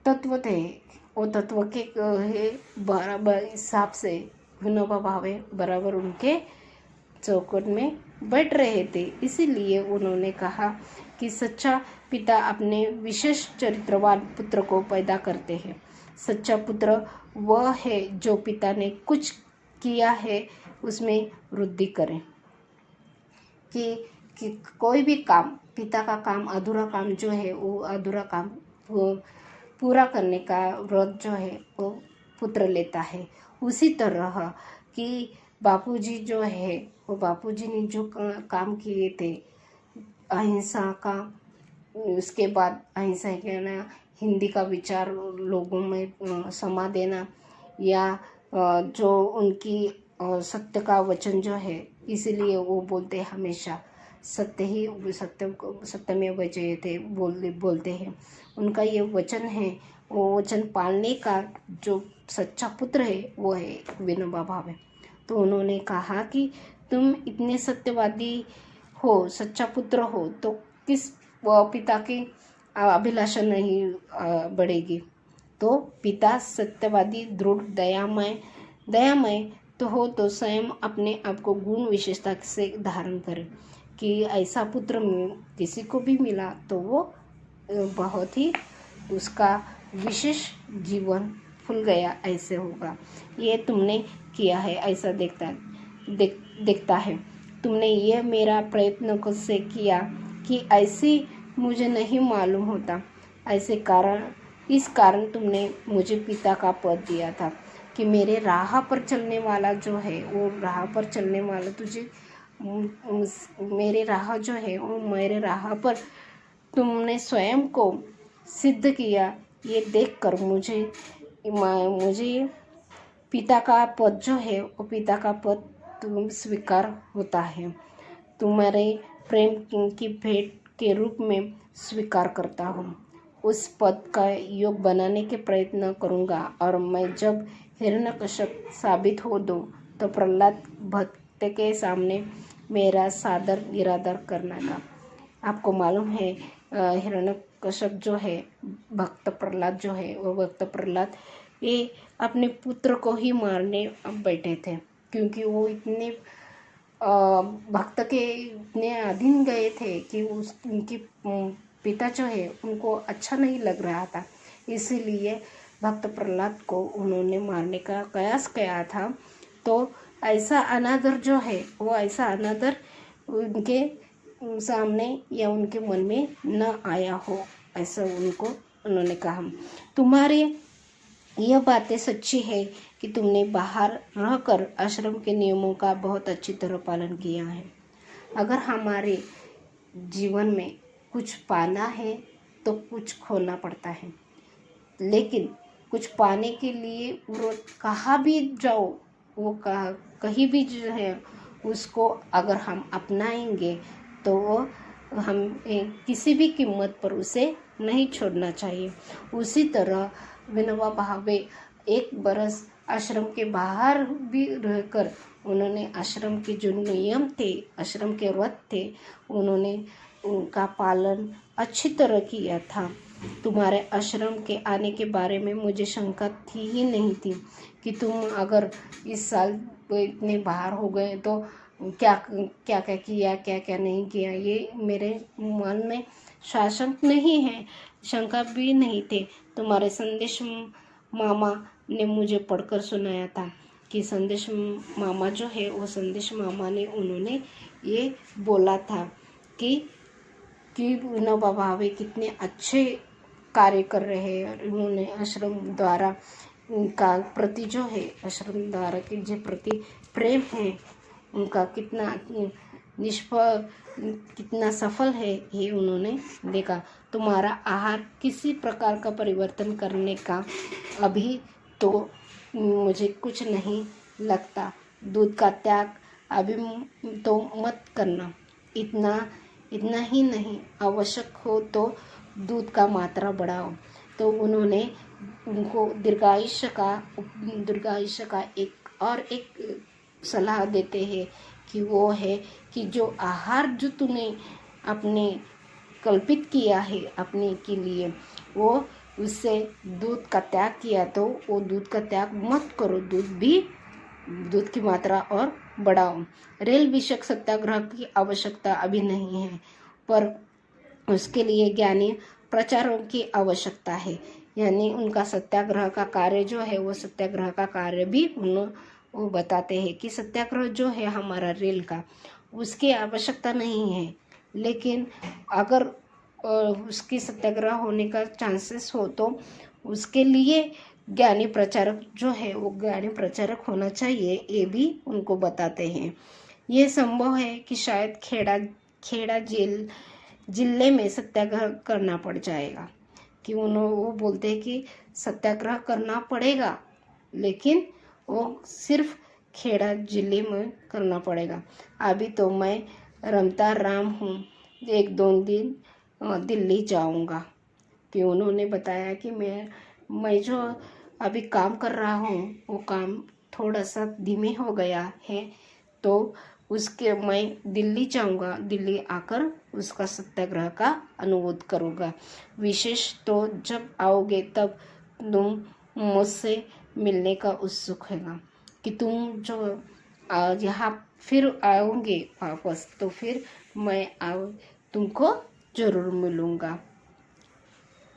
तत्व थे वो तत्व के बराबर हिसाब से विनोबा भावे बराबर उनके चौखट में बैठ रहे थे। इसीलिए उन्होंने कहा कि सच्चा पिता अपने विशेष चरित्रवान पुत्र को पैदा करते हैं। सच्चा पुत्र वह है जो पिता ने कुछ किया है उसमें वृद्धि करे। कि कोई भी काम, पिता का काम, अधूरा काम जो है वो अधूरा काम पूरा करने का व्रत जो है वो पुत्र लेता है। उसी तरह कि बापूजी जो है वो बापूजी ने जो काम किए थे अहिंसा का, उसके बाद अहिंसा के ना हिंदी का विचार लोगों में समा देना, या जो उनकी सत्य का वचन जो है, इसलिए वो बोलते हमेशा सत्यमेव जयते बोलते हैं। उनका ये वचन है, वो वचन पालने का जो सच्चा पुत्र है वो है विनोबा भावे। तो उन्होंने कहा कि तुम इतने सत्यवादी हो, सच्चा पुत्र हो, तो किस पिता की अभिलाषा नहीं बढ़ेगी। तो पिता सत्यवादी, दृढ़, दयामय तो हो तो स्वयं अपने आप को गुण विशेषता से धारण करे। कि ऐसा पुत्र किसी को भी मिला तो वो बहुत ही उसका विशेष जीवन खुल गया ऐसे होगा। ये तुमने किया है, ऐसा देखता है। तुमने ये मेरा प्रयत्न से किया कि ऐसी मुझे नहीं मालूम होता। इस कारण तुमने मुझे पिता का पद दिया था। कि मेरे राह पर चलने वाला जो है वो राह पर चलने वाला तुझे मेरे राह जो है वो मेरे राह पर तुमने स्वयं को सिद्ध किया। ये देखकर मुझे पिता का पद जो है वो पिता का पद तुम स्वीकार होता है। तुम्हारे प्रेम की भेंट के रूप में स्वीकार करता हूँ। उस पद का योग बनाने के प्रयत्न करूँगा। और मैं जब हिरण्यकश्यप साबित हो दूँ तो प्रहलाद भक्त के सामने मेरा सादर निरादर करना का। आपको मालूम है हिरण्यकश्यप जो है भक्त प्रहलाद जो है वो भक्त प्रहलाद ये अपने पुत्र को ही मारने बैठे थे। क्योंकि वो इतने भक्त के इतने अधीन गए थे कि उनके पिता जो है उनको अच्छा नहीं लग रहा था। इसीलिए भक्त प्रहलाद को उन्होंने मारने का कयास किया था। तो ऐसा अनादर जो है वो ऐसा अनादर उनके सामने या उनके मन में न आया हो, ऐसा उन्होंने कहा। तुम्हारे यह बातें सच्ची है कि तुमने बाहर रहकर आश्रम के नियमों का बहुत अच्छी तरह पालन किया है। अगर हमारे जीवन में कुछ पाना है तो कुछ खोना पड़ता है, लेकिन कुछ पाने के लिए वो कहाँ भी जाओ, वो कहीं भी जो है उसको अगर हम अपनाएंगे तो वो हमें किसी भी कीमत पर उसे नहीं छोड़ना चाहिए। उसी तरह विनोबा भावे 1 बरस आश्रम के बाहर भी रहकर उन्होंने आश्रम के जो नियम थे, आश्रम के व्रत थे, उन्होंने उनका पालन अच्छी तरह किया था। तुम्हारे आश्रम के आने के बारे में मुझे शंका थी ही नहीं थी कि तुम अगर इस साल इतने बाहर हो गए तो क्या क्या क्या किया, क्या क्या नहीं किया, ये मेरे मन में शासन नहीं है, शंका भी नहीं थे। तुम्हारे संदेश मामा ने मुझे पढ़कर सुनाया था कि संदेश मामा जो है वो संदेश मामा ने उन्होंने ये बोला था कि विनोबा भावे कितने अच्छे कार्य कर रहे हैं और उन्होंने आश्रम द्वारा उनका प्रति जो है आश्रम द्वारा के जो प्रति प्रेम है उनका कितना निष्फल कितना सफल है ये उन्होंने देखा। तुम्हारा आहार किसी प्रकार का परिवर्तन करने का अभी तो मुझे कुछ नहीं लगता। दूध का त्याग अभी तो मत करना, इतना ही नहीं, आवश्यक हो तो दूध का मात्रा बढ़ाओ। तो उन्होंने उनको दीर्घायुष्य का एक सलाह देते हैं कि वो है कि जो आहार जो तूने अपने कल्पित किया है अपने के लिए, वो उससे दूध का त्याग किया तो वो दूध का त्याग मत करो, दूध की मात्रा और बढ़ाओ। रेल विषयक सत्याग्रह की आवश्यकता अभी नहीं है, पर उसके लिए ज्ञानी प्रचारों की आवश्यकता है। यानी उनका सत्याग्रह का कार्य जो है वो सत्याग्रह का कार्य भी वो बताते हैं कि सत्याग्रह जो है हमारा रेल का, उसकी आवश्यकता नहीं है, लेकिन अगर उसकी सत्याग्रह होने का चांसेस हो तो उसके लिए ज्ञानी प्रचारक जो है वो ज्ञानी प्रचारक होना चाहिए, ये भी उनको बताते हैं। ये संभव है कि शायद खेड़ा जिले में सत्याग्रह करना पड़ जाएगा, कि वो बोलते हैं कि सत्याग्रह करना पड़ेगा, लेकिन वो सिर्फ खेड़ा जिले में करना पड़ेगा। अभी तो मैं रमता राम हूँ, 1-2 दिन दिल्ली जाऊँगा। कि उन्होंने बताया कि मैं जो अभी काम कर रहा हूँ वो काम थोड़ा सा धीमे हो गया है, तो उसके मैं दिल्ली जाऊँगा, दिल्ली आकर उसका सत्याग्रह का अनुरोध करूँगा। विशेष तो जब आओगे तब तुम मुझसे मिलने का उत्सुक होगा, कि तुम जो यहाँ फिर आओगे वापस तो फिर मैं तुमको ज़रूर मिलूँगा।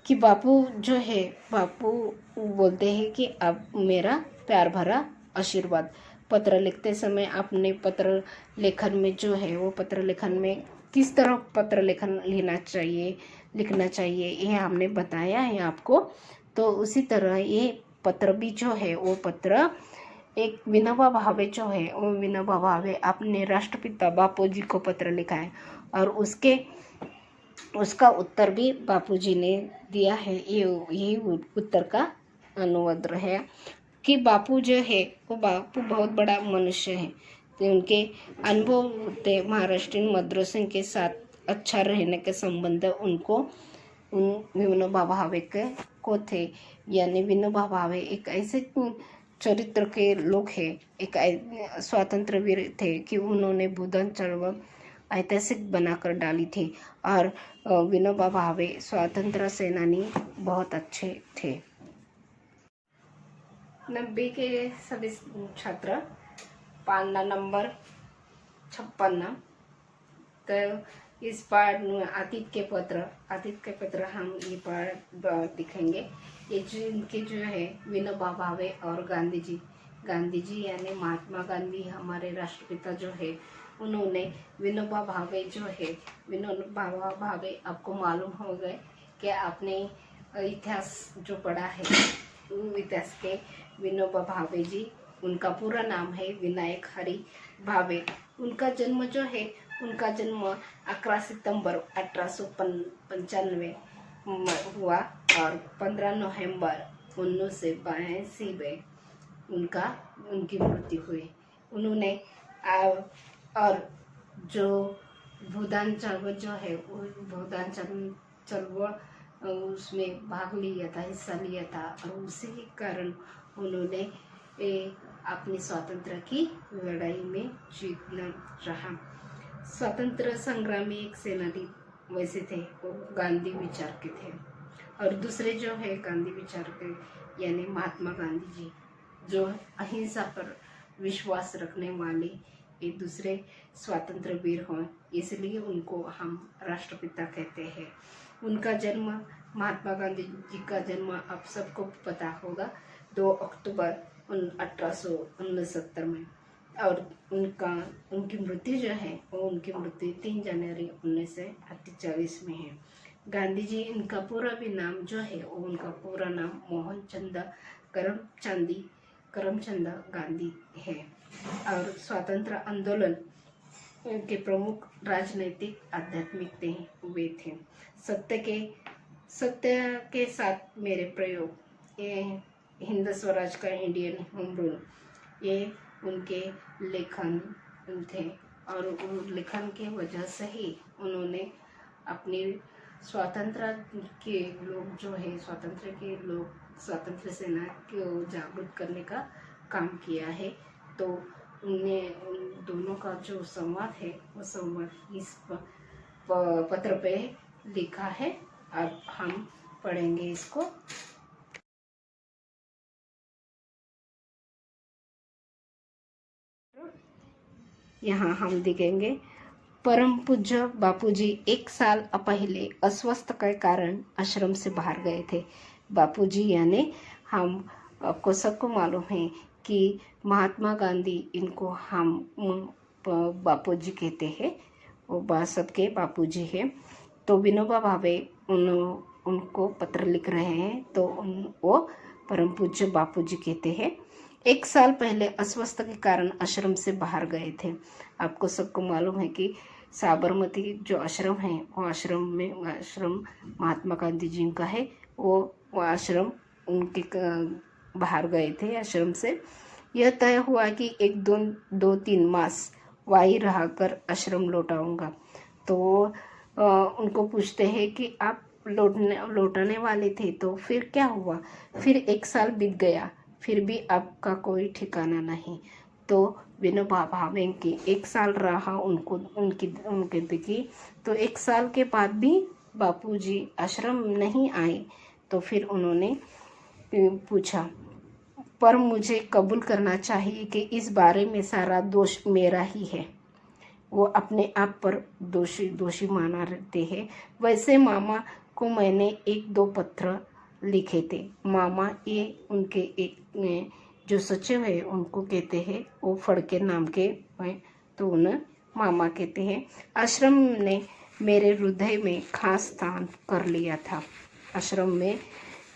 कि बापू जो है, बापू बोलते हैं कि अब मेरा प्यार भरा आशीर्वाद। पत्र लिखते समय अपने पत्र लेखन में जो है वो पत्र लेखन में किस तरह पत्र लेखन लिखना चाहिए ये हमने बताया है आपको। तो उसी तरह ये पत्र भी जो है वो पत्र एक विनोबा भावे जो है वो विनोबा भावे अपने राष्ट्रपिता बापूजी को पत्र लिखा है और उसका उत्तर भी बापूजी ने दिया है। यही उत्तर का अनुवाद है कि बापू जो है वो बापू बहुत बड़ा मनुष्य है, तो उनके अनुभव थे महाराष्ट्रीयन मद्रासियों के साथ अच्छा रहने के संबंध उनको विनोबा भावे को थे। यानी विनोबा भावे एक ऐसे चरित्र के लोग हैं, एक स्वतंत्र वीर थे कि उन्होंने बुधन चळवळ ऐतिहासिक बनाकर डाली थी और विनोबा भावे स्वतंत्र सेनानी बहुत अच्छे थे। 90 के सभी छात्र पाना नंबर 56। तो इस पाठ अतीत के पत्र हम ये पाठ दिखेंगे। ये जिनके जो है विनोबा भावे और गांधी जी यानी महात्मा गांधी हमारे राष्ट्रपिता जो है, उन्होंने विनोबा भावे जो है विनोबा भावे आपको मालूम हो गए कि आपने इतिहास जो पढ़ा है इतिहास के विनोबा भावे जी, उनका पूरा नाम है विनायक हरि भावे। उनका जन्म 11 सितंबर 1895 हुआ और 15 नवंबर 1982 में उनकी मृत्यु हुई। उन्होंने और जो भूदान चळवळ जो है वो भूदान चळवळ उसमें भाग लिया था, हिस्सा लिया था और उसी के कारण उन्होंने अपनी स्वतंत्रता की लड़ाई में जीतना रहा। स्वतंत्र संग्राम में एक सेनानी वैसे थे, वो गांधी विचार के थे। और दूसरे जो है गांधी विचार के यानी महात्मा गांधी जी, जो अहिंसा पर विश्वास रखने वाले एक दूसरे स्वतंत्र वीर हों, इसलिए उनको हम राष्ट्रपिता कहते हैं। उनका जन्म, महात्मा गांधी जी का जन्म आप सबको पता होगा 2 अक्टूबर 1869 में, और उनकी मृत्यु जो है वो उनकी मृत्यु 3 जनवरी 1948 में है। गांधी जी, इनका पूरा भी नाम जो है वो उनका पूरा नाम मोहनचंद करमचंद गांधी है और स्वतंत्र आंदोलन के प्रमुख राजनीतिक आध्यात्मिक वे थे। सत्य के साथ मेरे प्रयोग, ये हिंद स्वराज का इंडियन होम रूल, ये उनके लेखन थे और उन लेखन के वजह से ही उन्होंने अपनी स्वतंत्र के लोग जो है स्वतंत्र सेना को जागरूक करने का काम किया है। तो उन दोनों का जो संवाद है वो संवाद इस पत्र पे लिखा है। अब हम पढ़ेंगे इसको। यहाँ हम दिखेंगे, परम पूज्य बापूजी 1 साल पहले अस्वस्थ के कारण आश्रम से बाहर गए थे। बापूजी यानी हम आपको सबको मालूम है कि महात्मा गांधी, इनको हम बापूजी कहते हैं, वो सबके बापूजी हैं। तो विनोबा भावे उनको पत्र लिख रहे हैं, तो वो परम पूज्य बापूजी कहते हैं। 1 साल पहले अस्वस्थ के कारण आश्रम से बाहर गए थे। आपको सबको मालूम है कि साबरमती जो आश्रम है वो आश्रम महात्मा गांधी जी का है। वो आश्रम उनके बाहर गए थे आश्रम से। यह तय हुआ कि 2-3 मास वहीं रहकर आश्रम लौटाऊंगा। तो उनको पूछते हैं कि आप लौटाने वाले थे, तो फिर क्या हुआ? फिर 1 साल बीत गया, फिर भी आपका कोई ठिकाना नहीं। तो विनोबा भावे की 1 साल रहा उनके दिखी। तो 1 साल के बाद भी बापूजी आश्रम नहीं आए। तो फिर उन्होंने पूछा, पर मुझे कबूल करना चाहिए कि इस बारे में सारा दोष मेरा ही है। वो अपने आप पर दोषी माना रहते हैं। वैसे मामा को मैंने 1-2 पत्र लिखे थे। मामा ये उनके एक जो सचिव है उनको कहते हैं, वो फड़के नाम के हैं, तो उन्हें मामा कहते हैं। आश्रम ने मेरे हृदय में खास स्थान कर लिया था। आश्रम में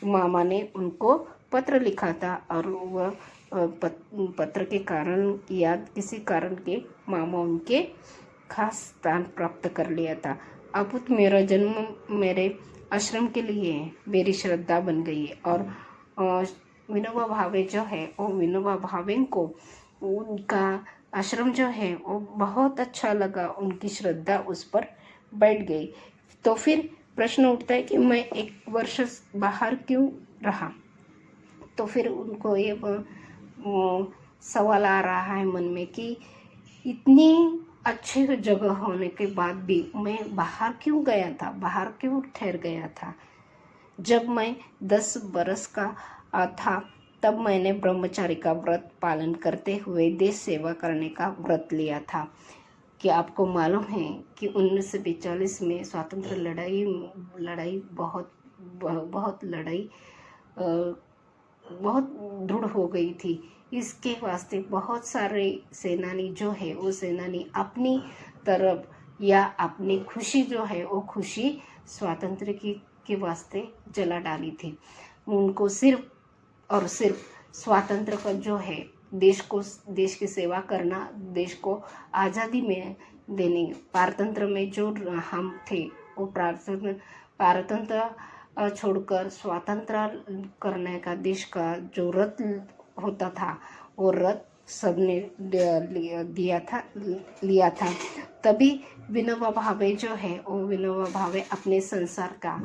मामा ने उनको पत्र लिखा था और वह पत्र के कारण या किसी कारण के मामा उनके खास स्थान प्राप्त कर लिया था। अब मेरा जन्म मेरे आश्रम के लिए मेरी श्रद्धा बन गई है। और विनोबा भावे जो है वो विनोबा भावे को उनका आश्रम जो है वो बहुत अच्छा लगा, उनकी श्रद्धा उस पर बैठ गई। तो फिर प्रश्न उठता है कि मैं 1 वर्ष बाहर क्यों रहा? तो फिर उनको ये सवाल आ रहा है मन में कि इतनी अच्छी जगह होने के बाद भी मैं बाहर क्यों गया था, बाहर क्यों ठहर गया था? जब मैं 10 बरस का था तब मैंने ब्रह्मचारी का व्रत पालन करते हुए देश सेवा करने का व्रत लिया था। कि आपको मालूम है कि 1942 में स्वातंत्र लड़ाई बहुत दृढ़ हो गई थी। इसके वास्ते बहुत सारे सेनानी जो है वो सेनानी अपनी तरफ या अपनी खुशी जो है वो खुशी स्वातंत्र के वास्ते जला डाली थी। उनको सिर्फ और सिर्फ स्वातंत्र का जो है देश की सेवा करना, देश को आज़ादी में देने, पारतंत्र में जो हम थे वो पारतंत्र छोड़कर स्वतंत्र करने का देश का जो रथ होता था वो रथ सबने लिया था। तभी विनोबा भावे जो है वो विनोबा भावे अपने संसार का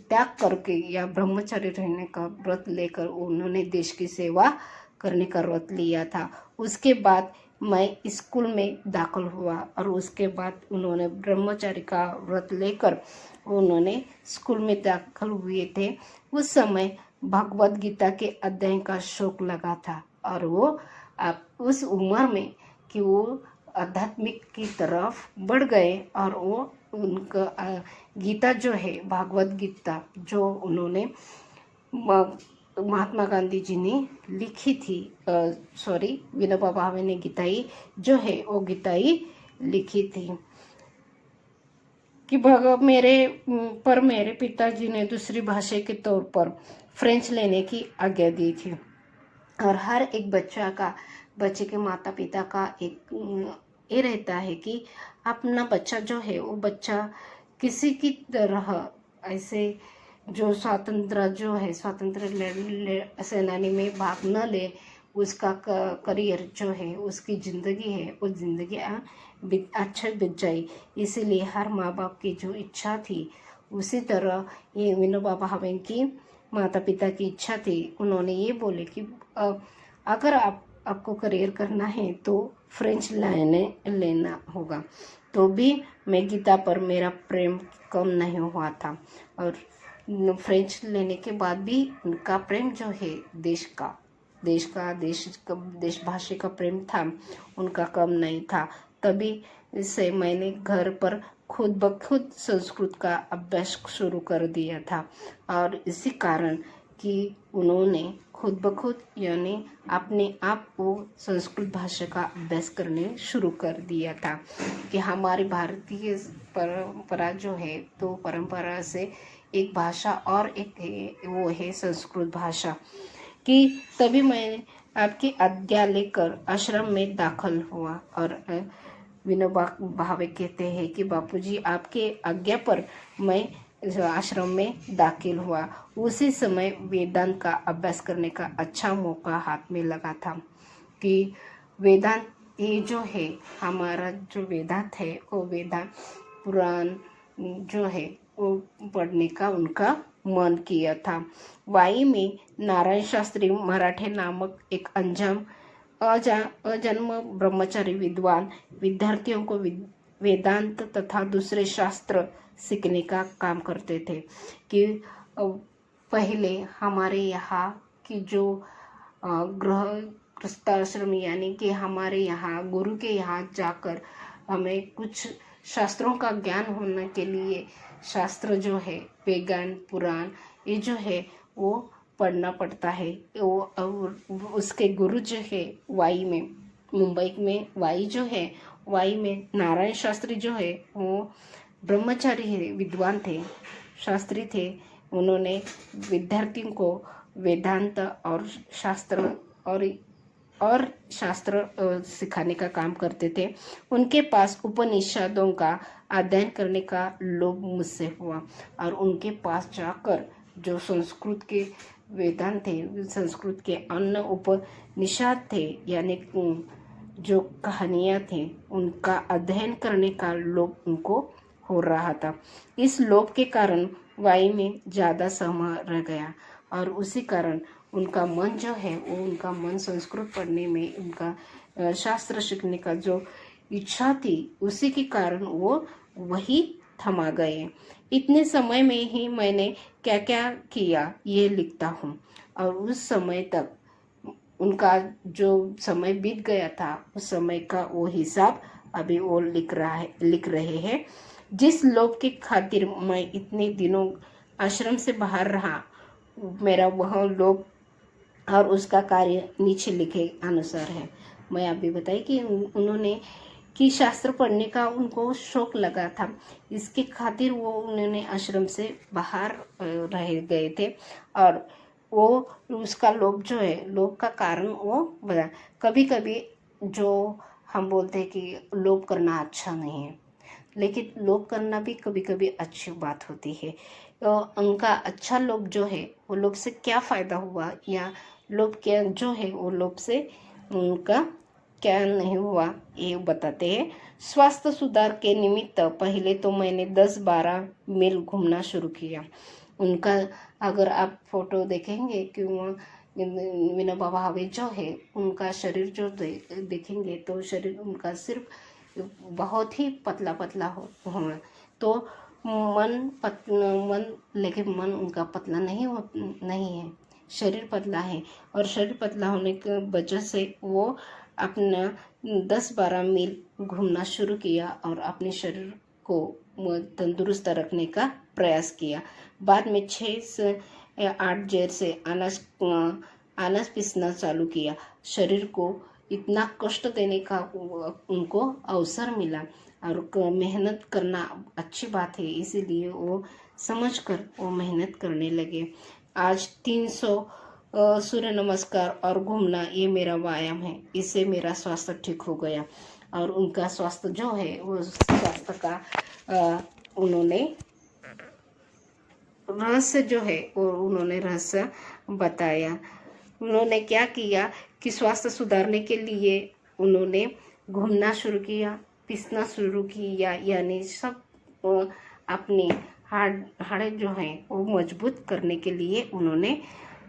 त्याग करके या ब्रह्मचारी रहने का व्रत लेकर उन्होंने देश की सेवा करने का व्रत लिया था। उसके बाद मैं स्कूल में दाखिल हुआ और उसके बाद उन्होंने ब्रह्मचारी का व्रत लेकर उन्होंने स्कूल में दाखिल हुए थे। उस समय भगवद गीता के अध्ययन का शौक लगा था और वो उस उम्र में कि वो आध्यात्मिक की तरफ बढ़ गए और वो उनका गीता जो है भागवत गीता जो उन्होंने महात्मा गांधी जी ने लिखी थी, विनोबा भावे ने गीताई जो है वो गीताई लिखी थी कि मेरे पिताजी ने दूसरी भाषा के तौर पर फ्रेंच लेने की आज्ञा दी थी और हर एक बच्चे के माता पिता का एक ये रहता है कि अपना बच्चा जो है वो बच्चा किसी की तरह ऐसे जो स्वातंत्र सेनानी में भाग न ले, उसका करियर जो है उसकी ज़िंदगी है वो ज़िंदगी अच्छा बीत जाए। इसीलिए हर माँ बाप की जो इच्छा थी उसी तरह ये विनोबा भावे की माता पिता की इच्छा थी। उन्होंने ये बोले कि अगर आपको करियर करना है तो फ्रेंच लेना होगा। तो भी मैं गीता पर मेरा प्रेम कम नहीं हुआ था और फ्रेंच लेने के बाद भी उनका प्रेम जो है देशभाषी का प्रेम था उनका कम नहीं था। तभी से मैंने घर पर खुद ब खुद संस्कृत का अभ्यास शुरू कर दिया था और इसी कारण कि उन्होंने खुद ब खुद यानी अपने आप को संस्कृत भाषा का अभ्यास करने शुरू कर दिया था कि हमारी भारतीय परंपरा जो है तो परंपरा से एक भाषा और एक वो है संस्कृत भाषा कि तभी मैं आपकी आज्ञा लेकर आश्रम में दाखिल हुआ और विनोबा भावे कहते हैं कि बापूजी आपके आज्ञा पर मैं आश्रम में दाखिल हुआ। उसी समय वेदांत का अभ्यास करने का अच्छा मौका हाथ में लगा था कि वेदांत ये जो है हमारा जो वेदांत है वो वेदांत पुराण जो है वो पढ़ने का उनका मन किया था। वाई में नारायण शास्त्री मराठे नामक एक अजन्म ब्रह्मचारी विद्वान विद्यार्थियों को वेदांत तथा दूसरे शास्त्र सीखने का काम करते थे कि पहले हमारे यहाँ की जो गृहस्थाश्रम यानी कि हमारे यहाँ गुरु के यहाँ जाकर हमें कुछ शास्त्रों का ज्ञान होने के लिए शास्त्र जो है वेदांत पुराण ये जो है वो पढ़ना पड़ता है। वो उसके गुरु जो है मुंबई में वाई में नारायण शास्त्री जो है वो ब्रह्मचारी विद्वान थे, शास्त्री थे। उन्होंने विद्यार्थियों को वेदांत और शास्त्र सिखाने का काम करते थे। उनके पास उपनिषदों का अध्ययन करने का लोभ मुझसे हुआ और उनके पास जाकर जो संस्कृत के वेदांत थे, संस्कृत के अन्य उपनिषद थे यानी जो कहानियाँ थे उनका अध्ययन करने का लोभ उनको हो रहा था। इस लोभ के कारण वाई में ज़्यादा समय रह गया और उसी कारण उनका मन जो है वो उनका मन संस्कृत पढ़ने में उनका शास्त्र सीखने का जो इच्छा थी उसी के कारण वो वही थमा गए। इतने समय में ही मैंने क्या क्या किया ये लिखता हूँ और उस समय तक उनका जो समय बीत गया था उस समय का वो हिसाब अभी वो लिख रहे हैं। जिस लोभ के खातिर मैं इतने दिनों आश्रम से बाहर रहा, मेरा वह लोभ और उसका कार्य नीचे लिखे अनुसार है। मैं अभी बताई कि उन्होंने कि शास्त्र पढ़ने का उनको शौक लगा था, इसके खातिर वो उन्होंने आश्रम से बाहर रह गए थे और वो उसका लोभ जो है लोभ का कारण वो बता। कभी कभी जो हम बोलते हैं कि लोभ करना अच्छा नहीं है, लेकिन लोभ करना भी कभी कभी अच्छी बात होती है। तो उनका अच्छा लोभ जो है वो लोभ से क्या फ़ायदा हुआ या लोभ क्या जो है वो लोभ से उनका क्या नहीं हुआ ये बताते हैं। स्वास्थ्य सुधार के निमित्त पहले तो मैंने 10-12 मील घूमना शुरू किया। उनका अगर आप फोटो देखेंगे कि विनोबा भावे जो है उनका शरीर जो देखेंगे तो शरीर उनका सिर्फ बहुत ही पतला पतला होना, तो मन लेकिन मन उनका पतला नहीं है, शरीर पतला है। और शरीर पतला होने की वजह से वो अपना 10-12 मील घूमना शुरू किया और अपने शरीर को तंदुरुस्त रखने का प्रयास किया। बाद में 6 से 8 जेर से अनाज पीसना चालू किया। शरीर को इतना कष्ट देने का उनको अवसर मिला और मेहनत करना अच्छी बात है, इसीलिए वो समझकर वो मेहनत करने लगे। आज 300 सूर्य नमस्कार और घूमना ये मेरा व्यायाम है, इससे मेरा स्वास्थ्य ठीक हो गया। और उनका स्वास्थ्य जो है वो स्वास्थ्य का उन्होंने रहस्य जो है वो उन्होंने रहस्य बताया। उन्होंने क्या किया कि स्वास्थ्य सुधारने के लिए उन्होंने घूमना शुरू किया, पीसना शुरू किया, यानी सब अपनी हाड़ें जो हैं वो मजबूत करने के लिए उन्होंने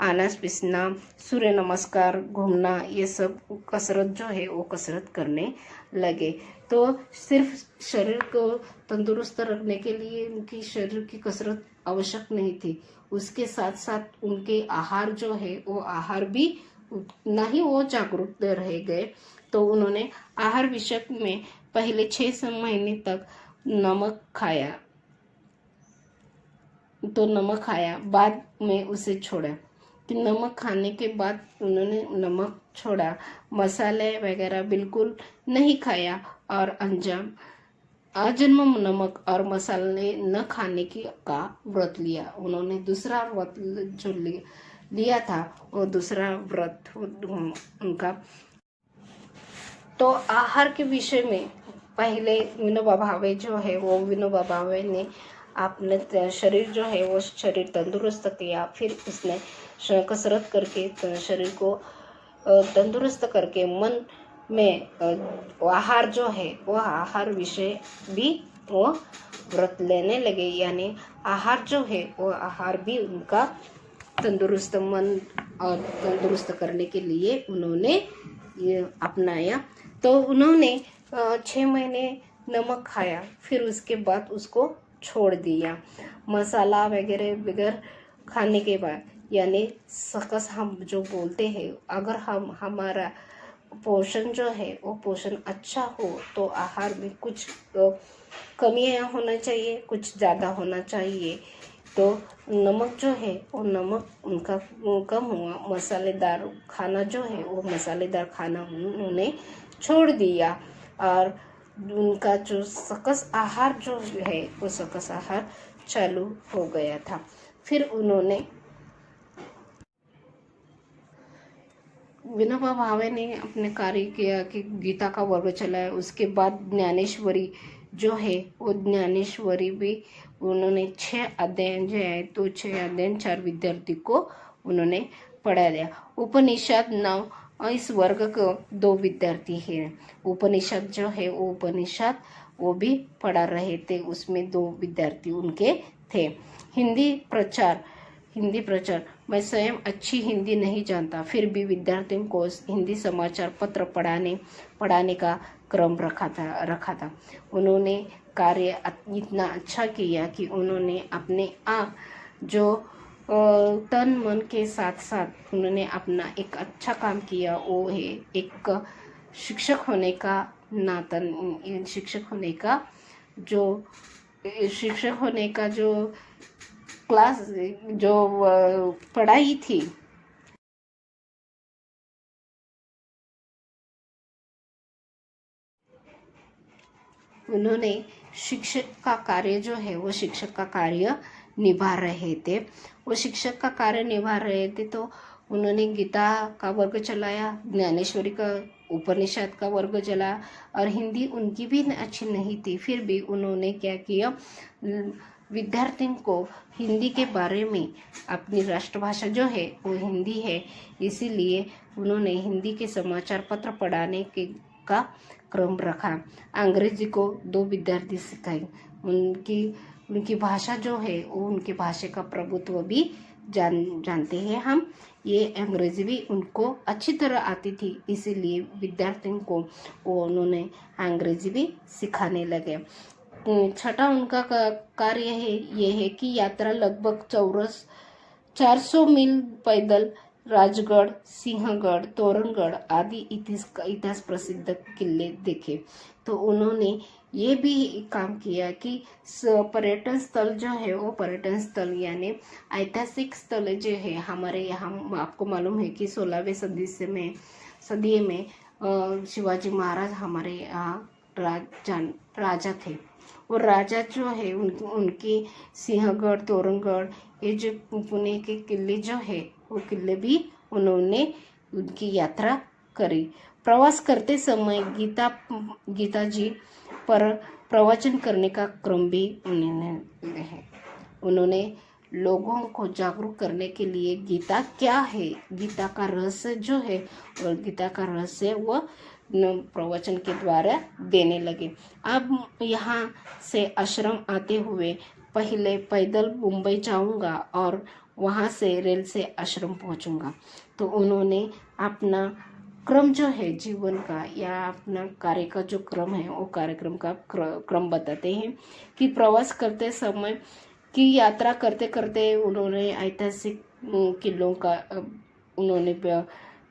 अनाज पीसना, सूर्य नमस्कार, घूमना, ये सब कसरत जो है वो कसरत करने लगे। तो सिर्फ शरीर को तंदुरुस्त रखने के लिए उनकी शरीर की कसरत आवश्यक नहीं थी, उसके साथ साथ उनके आहार जो है वो आहार भी उतना ही वो जागरूक रह गए। तो उन्होंने आहार विषय में पहले 6 महीने तक नमक खाया, तो नमक खाया, बाद में उसे छोड़ा। कि नमक खाने के बाद उन्होंने नमक छोड़ा, मसाले वगैरह बिल्कुल नहीं खाया और आजन्म नमक और मसाले न खाने की का व्रत लिया। उन्होंने दूसरा व्रत जो लिया था वो दूसरा व्रत उनका। तो आहार के विषय में पहले विनोबा भावे जो है वो विनोबा भावे ने अपने शरीर जो है वो शरीर तंदुरुस्त किया, फिर उसने कसरत करके शरीर को तंदुरुस्त करके मन में आहार जो है वो आहार विषय भी वो व्रत लेने लगे, यानी आहार जो है वो आहार भी उनका तंदुरुस्त मन और तंदुरुस्त करने के लिए उन्होंने ये अपनाया। तो उन्होंने 6 महीने नमक खाया, फिर उसके बाद उसको छोड़ दिया। मसाला वगैरह बगैर खाने के बाद, यानी सकस हम जो बोलते हैं, अगर हमारा पोषण जो है वो पोषण अच्छा हो तो आहार में कुछ कमियां होना चाहिए, कुछ ज़्यादा होना चाहिए। तो नमक जो है वो नमक उनका कम हुआ, मसालेदार खाना जो है वो मसालेदार खाना उन्होंने छोड़ दिया और उनका जो सकस आहार जो है वो सकस आहार चालू हो गया था। फिर उन्होंने विनोबा भावे ने अपने कार्य किया कि गीता का वर्ग चलाया। उसके बाद ज्ञानेश्वरी जो है वो ज्ञानेश्वरी भी उन्होंने 6 अध्ययन जो है तो 6 अध्ययन 4 विद्यार्थी को उन्होंने पढ़ा दिया। उपनिषद 9 इस वर्ग को 2 विद्यार्थी हैं। उपनिषद जो है वो उपनिषद वो भी पढ़ा रहे थे, उसमें 2 विद्यार्थी उनके थे। हिंदी प्रचार मैं स्वयं अच्छी हिंदी नहीं जानता, फिर भी विद्यार्थियों को हिंदी समाचार पत्र पढ़ाने का क्रम रखा था। उन्होंने कार्य इतना अच्छा किया कि उन्होंने अपने आप जो तन मन के साथ साथ उन्होंने अपना एक अच्छा काम किया, वो है एक शिक्षक होने का जो क्लास जो पढ़ाई थी, उन्होंने शिक्षक का कार्य जो है वो शिक्षक का कार्य निभा रहे थे। वो शिक्षक का कार्य निभा रहे थे तो उन्होंने गीता का वर्ग चलाया, ज्ञानेश्वरी का उपनिषद का वर्ग चला और हिंदी उनकी भी अच्छी नहीं थी। फिर भी उन्होंने क्या किया, विद्यार्थियों को हिंदी के बारे में, अपनी राष्ट्रभाषा जो है वो हिंदी है, इसीलिए उन्होंने हिंदी के समाचार पत्र पढ़ाने के का क्रम रखा। अंग्रेजी को 2 विद्यार्थी सिखाए। उनकी भाषा जो है वो, उनकी भाषा का प्रभुत्व भी जानते हैं हम। ये अंग्रेजी भी उनको अच्छी तरह आती थी, इसीलिए विद्यार्थियों को उन्होंने अंग्रेजी भी सिखाने लगे। छठा उनका कार्य है ये है कि यात्रा लगभग 400 मील पैदल राजगढ़, सिंहगढ़, तोरणगढ़ आदि इतिहास प्रसिद्ध किले देखे। तो उन्होंने ये भी काम किया कि पर्यटन स्थल जो है वो पर्यटन स्थल यानी ऐतिहासिक स्थल जो है हमारे यहाँ, आपको मालूम है कि 16वीं सदी में शिवाजी महाराज हमारे यहाँ राजा थे। और राजा जो है उनके सिंहगढ़, तोरणगढ़, ये जो पुणे के किले जो है वो किले भी उन्होंने उनकी यात्रा करी। प्रवास करते समय गीता जी पर प्रवचन करने का क्रम भी उन्होंने लोगों को जागरूक करने के लिए गीता क्या है, गीता का रहस्य जो है, और गीता का रहस्य वह प्रवचन के द्वारा देने लगे। अब यहाँ से आश्रम आते हुए पहले पैदल मुंबई जाऊंगा और वहाँ से रेल से आश्रम पहुँचूंगा। तो उन्होंने अपना क्रम जो है जीवन का या अपना कार्य का जो क्रम है वो कार्यक्रम का क्रम बताते हैं कि प्रवास करते समय की यात्रा करते करते उन्होंने ऐतिहासिक किलों का उन्होंने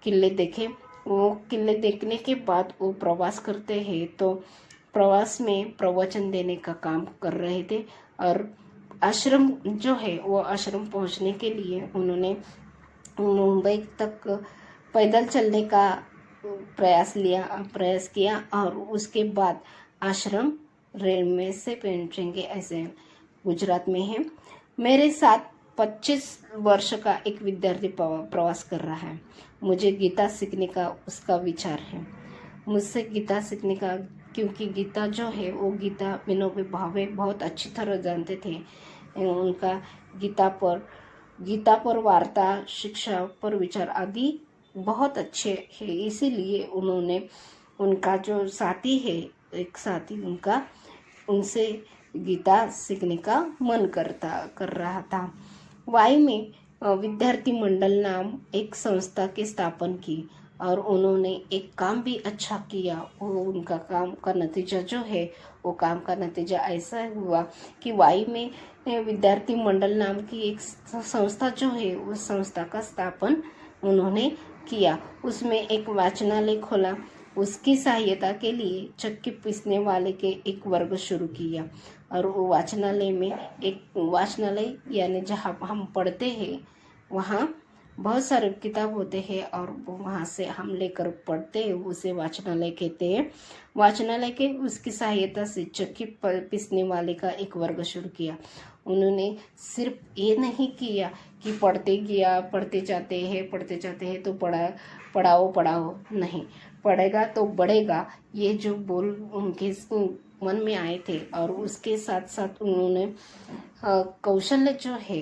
किले देखे। वो किले देखने के बाद वो प्रवास करते हैं, तो प्रवास में प्रवचन देने का काम कर रहे थे। और आश्रम जो है वो आश्रम पहुंचने के लिए उन्होंने मुंबई तक पैदल चलने का प्रयास किया और उसके बाद आश्रम रेल में से पहुंचेंगे, ऐसे गुजरात में है। मेरे साथ 25 वर्ष का एक विद्यार्थी प्रवास कर रहा है। मुझे गीता सीखने का उसका विचार है। मुझसे गीता सीखने का, क्योंकि गीता जो है वो गीता विनोबा भावे बहुत अच्छी तरह जानते थे। उनका गीता पर वार्ता, शिक्षा पर विचार आदि बहुत अच्छे हैं। इसीलिए उन्होंने उनका जो साथी है, एक साथी उनसे गीता सीखने का मन कर रहा था। वाई में विद्यार्थी मंडल नाम एक संस्था की स्थापना की और उन्होंने एक काम भी अच्छा किया। वो उनका काम का नतीजा जो है वो काम का नतीजा ऐसा हुआ कि वाई में विद्यार्थी मंडल नाम की एक संस्था जो है उस संस्था का स्थापन उन्होंने किया। उसमें एक वाचनालय खोला। उसकी सहायता के लिए चक्की पीसने वाले के एक वर्ग शुरू किया। और वो वाचनालय में एक वाचनालय यानी जहाँ हम पढ़ते हैं वहाँ बहुत सारे किताब होते हैं और वहाँ से हम लेकर पढ़ते हैं, उसे वाचनालय कहते हैं। वाचनालय के उसकी सहायता से चक्की पीसने वाले का एक वर्ग शुरू किया। उन्होंने सिर्फ ये नहीं किया कि पढ़ते जाते हैं तो पढ़ाओ नहीं, पढ़ेगा तो बढ़ेगा, ये जो बोल उनके मन में आए थे। और उसके साथ साथ उन्होंने कौशल्य जो है,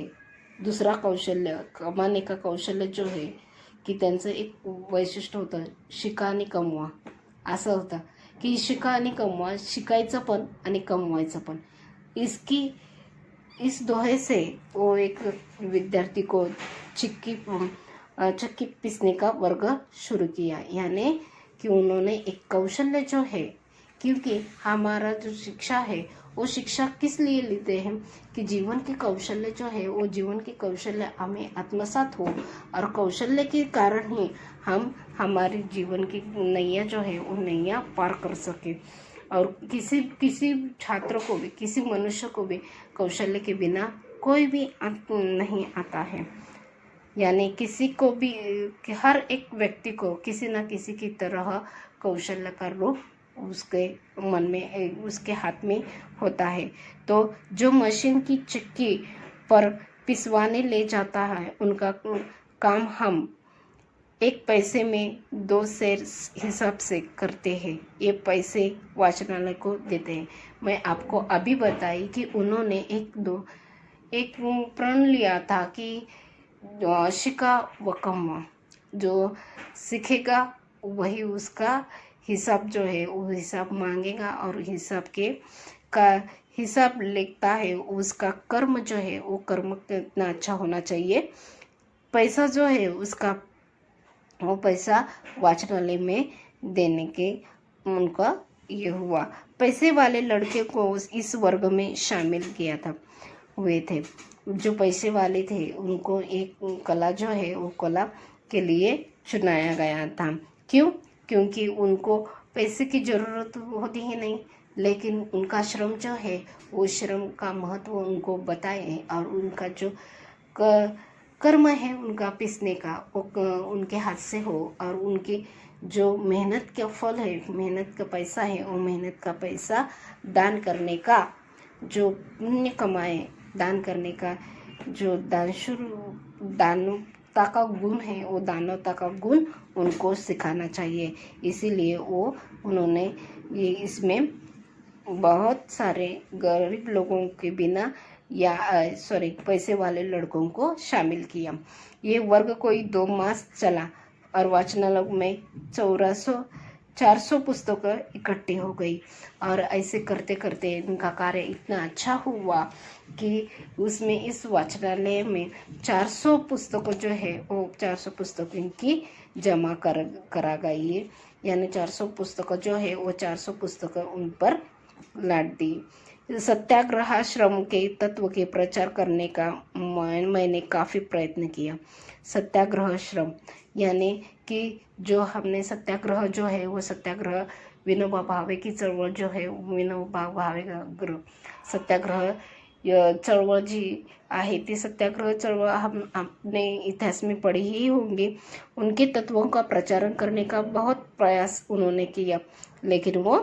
दुसरा कौशल्य कमाने का कौशल्य जो है की त्यांचं एक वैशिष्ट्य होतं, शिका आणि कमवा असं होतं की शिका आणि कमवा, शिकायचं पण आणि कमवायचं पण। इस दोहे से वो एक विद्यार्थी को चक्की पीसने का वर्ग शुरू किया। यानी कि उन्होंने एक कौशल्य जो है, क्योंकि हमारा जो शिक्षा है वो शिक्षा किस लिए लेते हैं कि जीवन के कौशल्य जो है वो जीवन के कौशल्य हमें आत्मसात हो और कौशल्य के कारण ही हम हमारे जीवन की नैया जो है वो नैया पार कर सके। और किसी छात्र को भी, किसी मनुष्य को भी कौशल्य के बिना कोई भी नहीं आता है। यानी किसी को भी, कि हर एक व्यक्ति को किसी न किसी की तरह कौशल्य का रूप उसके मन में, उसके हाथ में होता है। तो जो मशीन की चक्की पर पिसवाने ले जाता है, उनका काम हम एक पैसे में 2 शेर हिसाब से करते हैं, ये पैसे वाचनालय को देते हैं। मैं आपको अभी बताई कि उन्होंने एक प्रण लिया था कि शिका व कम्मा, जो सीखेगा वही उसका हिसाब जो है वो हिसाब मांगेगा, और हिसाब लिखता है उसका कर्म जो है वो कर्म कितना अच्छा होना चाहिए। पैसा जो है उसका वो पैसा वाचनालय में देने के उनका ये हुआ। पैसे वाले लड़के को इस वर्ग में शामिल किया था हुए थे। जो पैसे वाले थे उनको एक कला जो है वो कला के लिए चुनाया गया था। क्यों? क्योंकि उनको पैसे की ज़रूरत होती ही नहीं, लेकिन उनका श्रम जो है वो श्रम का महत्व उनको बताए, और उनका जो कर्म है उनका पिसने का वो उनके हाथ से हो, और उनकी जो मेहनत का फल है, मेहनत का पैसा है, वो मेहनत का पैसा दान करने का, जो पुण्य कमाए दान करने का, जो दानवता का गुण है वो दानवता का गुण उनको सिखाना चाहिए। इसीलिए उन्होंने ये इसमें बहुत सारे गरीब लोगों के बिना पैसे वाले लड़कों को शामिल किया। ये वर्ग कोई 2 मास चला और वाचनालय में 400 पुस्तकें इकट्ठी हो गई, और ऐसे करते करते उनका कार्य इतना अच्छा हुआ कि उसमें इस वाचनालय में 400 पुस्तकों जो है वो 400 पुस्तकों की जमा करा गई है, यानी 400 पुस्तकें जो है वो 400 पुस्तकें उन पर लाद दी। सत्याग्रह श्रम के तत्व के प्रचार करने का मैंने काफ़ी प्रयत्न किया। सत्याग्रह श्रम यानी कि जो हमने सत्याग्रह जो है वो सत्याग्रह विनोबा भावे की चळवळ जो है विनोबा भावे सत्याग्रह चळवळ जी आहे ती सत्याग्रह चळवळ हम अपने इतिहास में पढ़ी ही होंगी। उनके तत्वों का प्रचारण करने का बहुत प्रयास उन्होंने किया, लेकिन वो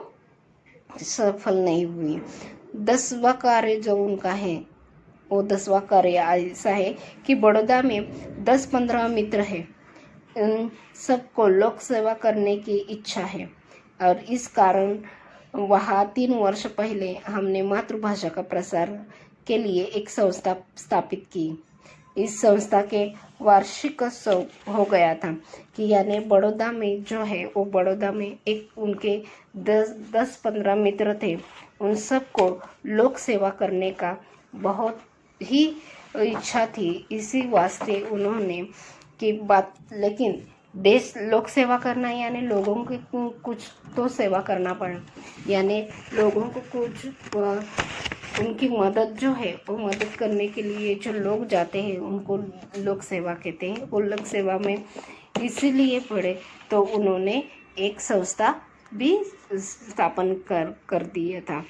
सफल नहीं हुई। 10वां कार्य जो उनका है वो 10वां कार्य ऐसा है कि बड़ौदा में 10-15 मित्र हैं, उन सबको लोक सेवा करने की इच्छा है, और इस कारण वहाँ 3 वर्ष पहले हमने मातृभाषा का प्रसार के लिए एक संस्था स्थापित की। इस संस्था के वार्षिक उत्सव हो गया था कि यानी बड़ौदा में जो है वो बड़ौदा में एक उनके 10-15 मित्र थे, उन सबको लोक सेवा करने का बहुत ही इच्छा थी। इसी वास्ते उन्होंने की बात, लेकिन देश लोक सेवा करना यानी लोगों की कुछ तो सेवा करना पड़ा, यानी लोगों को कुछ उनकी मदद जो है वो मदद करने के लिए जो लोग जाते हैं उनको लोक सेवा कहते हैं। वो लोक सेवा में इसीलिए पड़े तो उन्होंने एक संस्था भी स्थापन कर दिया था।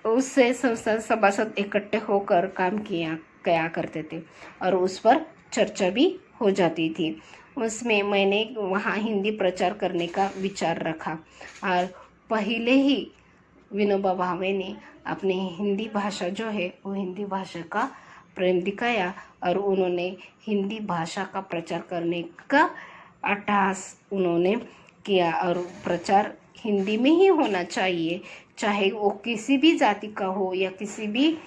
उससे संस्था सभासद इकट्ठे होकर काम किया करते थे, और उस पर चर्चा भी हो जाती थी। उसमें मैंने वहाँ हिंदी प्रचार करने का विचार रखा, और पहले ही विनोबा भावे ने अपनी हिंदी भाषा जो है वो हिंदी भाषा का प्रेम दिखाया, और उन्होंने हिंदी भाषा का प्रचार करने का अट्टहास उन्होंने किया, और प्रचार हिंदी में ही होना चाहिए, चाहे वो किसी भी जाति का हो या किसी भी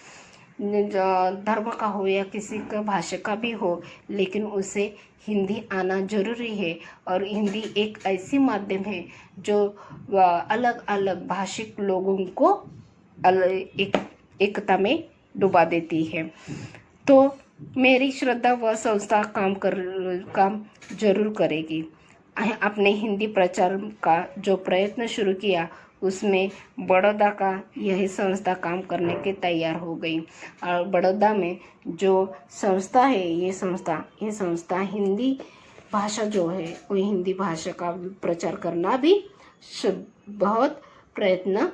धर्म का हो या किसी का भाषा का भी हो, लेकिन उसे हिंदी आना जरूरी है। और हिंदी एक ऐसी माध्यम है जो अलग अलग भाषिक लोगों को एकता में डुबा देती है। तो मेरी श्रद्धा व संस्था काम जरूर करेगी। अपने हिंदी प्रचार का जो प्रयत्न शुरू किया उसमें बड़ौदा का यही संस्था काम करने के तैयार हो गई, और बड़ौदा में जो संस्था है ये संस्था हिंदी भाषा जो है वो हिंदी भाषा का प्रचार करना भी बहुत प्रयत्न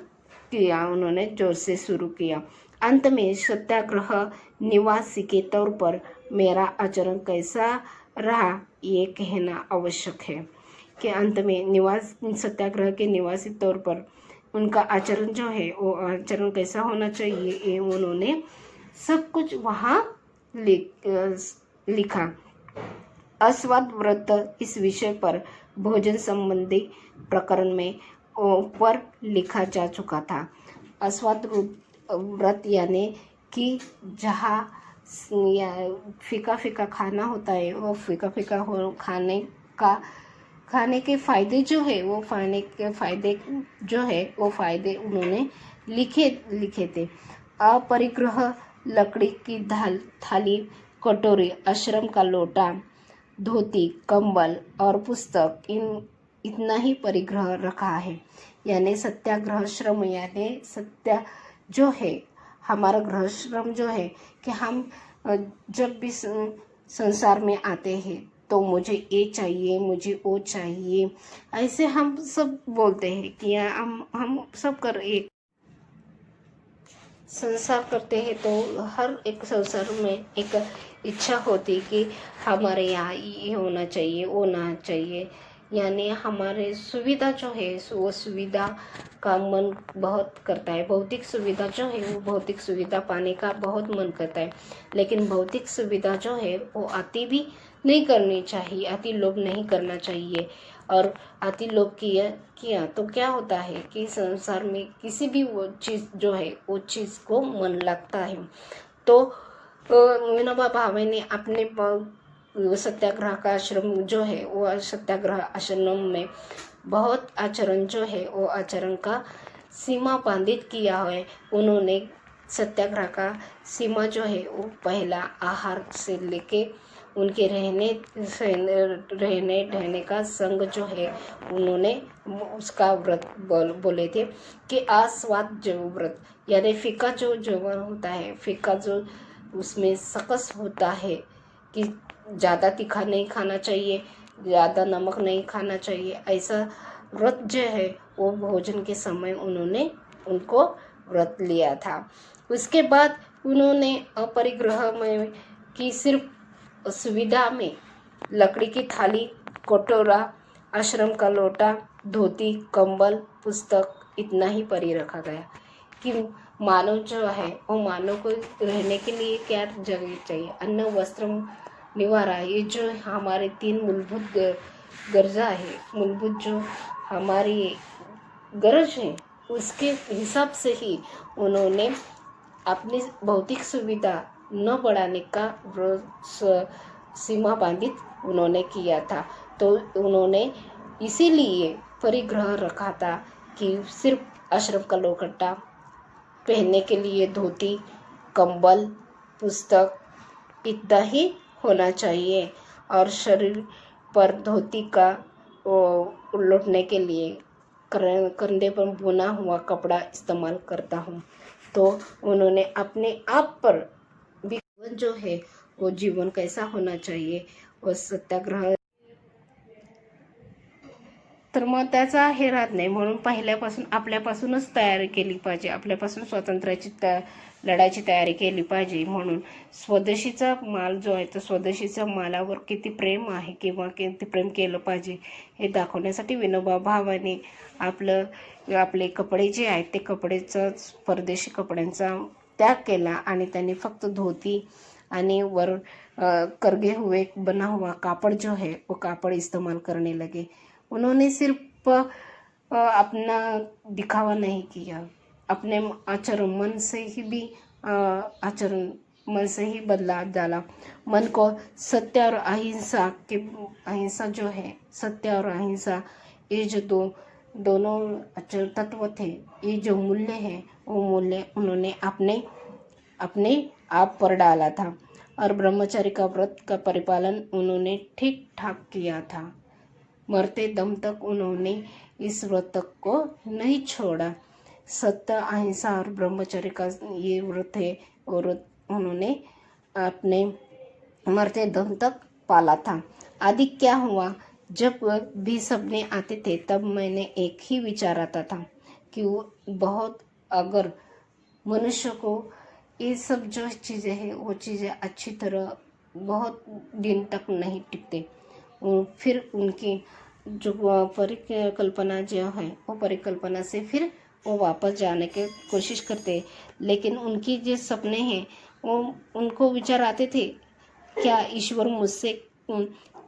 किया, उन्होंने जोर से शुरू किया। अंत में सत्याग्रह निवासी के तौर पर मेरा आचरण कैसा रहा ये कहना आवश्यक है कि अंत में सत्याग्रह के निवासी तौर पर उनका आचरण जो है वो आचरण कैसा होना चाहिए ये उन्होंने सब कुछ वहाँ लिखा। अस्वाद व्रत इस विषय पर भोजन संबंधी प्रकरण में ऊपर लिखा जा चुका था। अस्वाद व्रत यानी कि जहाँ फीका फीका खाना होता है, वो फीका फीका खाने के फायदे जो है वो फायदे उन्होंने लिखे थे। अपरिग्रह लकड़ी की थाली, कटोरी, आश्रम का लोटा, धोती, कंबल और पुस्तक, इतना ही परिग्रह रखा है। यानी सत्याग्रह श्रम, यानी सत्या जो है हमारा गृह श्रम जो है कि हम जब भी संसार में आते हैं तो मुझे ये चाहिए, मुझे वो चाहिए, ऐसे हम सब बोलते हैं कि हम सब कर एक संसार करते हैं। तो हर एक संसार में एक इच्छा होती कि हमारे यहाँ ये होना चाहिए, वो होना चाहिए। यानी हमारे सुविधा जो है वो सुविधा का मन बहुत करता है। भौतिक सुविधा जो है वो भौतिक सुविधा पाने का बहुत मन करता है, लेकिन भौतिक सुविधा जो है वो अति भी नहीं करनी चाहिए, अति लोभ नहीं करना चाहिए। और अति लोभ किया तो क्या होता है कि संसार में किसी भी वो चीज़ जो है वो चीज़ को मन लगता है। तो विनोबा भावे ने अपने सत्याग्रह का आश्रम जो है वो सत्याग्रह आश्रम में बहुत आचरण जो है वो आचरण का सीमा बांधित किया है। उन्होंने सत्याग्रह का सीमा जो है वो पहला आहार से लेके उनके रहने का संग जो है उन्होंने उसका व्रत बोले थे कि आस्वाद जो व्रत, यानी फीका जो होता है, फीका जो उसमें सकस होता है कि ज़्यादा तीखा नहीं खाना चाहिए, ज़्यादा नमक नहीं खाना चाहिए, ऐसा व्रत जो है वो भोजन के समय उन्होंने उनको व्रत लिया था। उसके बाद उन्होंने अपरिग्रह में कि सिर्फ सुविधा में लकड़ी की थाली, कटोरा, आश्रम का लोटा, धोती, कंबल, पुस्तक, इतना ही परी रखा गया कि मानव जो है वो मानव को रहने के लिए क्या जगह चाहिए, अन्न, वस्त्र, निवारा, ये जो हमारे 3 मूलभूत गरजा है, मूलभूत जो हमारी गरज है, उसके हिसाब से ही उन्होंने अपनी भौतिक सुविधा न बढ़ाने का सीमा बांधित उन्होंने किया था। तो उन्होंने इसीलिए परिग्रह रखा था कि सिर्फ आश्रम का लोटा, पहनने के लिए धोती, कंबल, पुस्तक, इतना ही होना चाहिए, और शरीर पर धोती का उलटने के लिए कंधे पर बुना हुआ कपड़ा इस्तेमाल करता हूँ। तो उन्होंने अपने आप पर भी जो है वो जीवन कैसा होना चाहिए वो सत्याग्रह, तर मग त्याचा हे राहत नाही, म्हणून पहिल्यापासून आपल्यापासूनच तयारी केली पाहिजे, आपल्यापासून स्वातंत्र्याची लढायची तयारी केली पाहिजे। म्हणून स्वदेशीचा माल जो आहे तो स्वदेशीच्या मालावर किती प्रेम आहे किंवा किती प्रेम केलं पाहिजे हे दाखवण्यासाठी विनोबा भावेने आपले कपडे जे आहेत ते परदेशी कपड्यांचा त्याग केला आणि त्यांनी फक्त धोती आणि वर करगे हुए बना हुआ कापड़ जो है वो कापड़ इस्तेमाल करने लगे। उन्होंने सिर्फ अपना दिखावा नहीं किया, अपने आचरण मन से ही बदला डाला। मन को सत्य और अहिंसा जो है, सत्य और अहिंसा, ये जो दोनों अचल तत्व थे, ये जो मूल्य है वो मूल्य उन्होंने अपने आप पर डाला था। और ब्रह्मचारी का व्रत का परिपालन उन्होंने ठीक ठाक किया था। मरते दम तक उन्होंने इस व्रत को नहीं छोड़ा। सत्य, अहिंसा और ब्रह्मचर्य का ये व्रत है और उन्होंने अपने मरते दम तक पाला था। आदि क्या हुआ, जब भी सपने आते थे तब मैंने एक ही विचार आता था कि वो बहुत, अगर मनुष्य को ये सब जो चीज़ें हैं वो चीज़ें अच्छी तरह बहुत दिन तक नहीं टिकते, फिर उनकी जो परिकल्पना जो है वो परिकल्पना से फिर वो वापस जाने की कोशिश करते। लेकिन उनकी जो सपने हैं वो उनको विचार आते थे, क्या ईश्वर मुझसे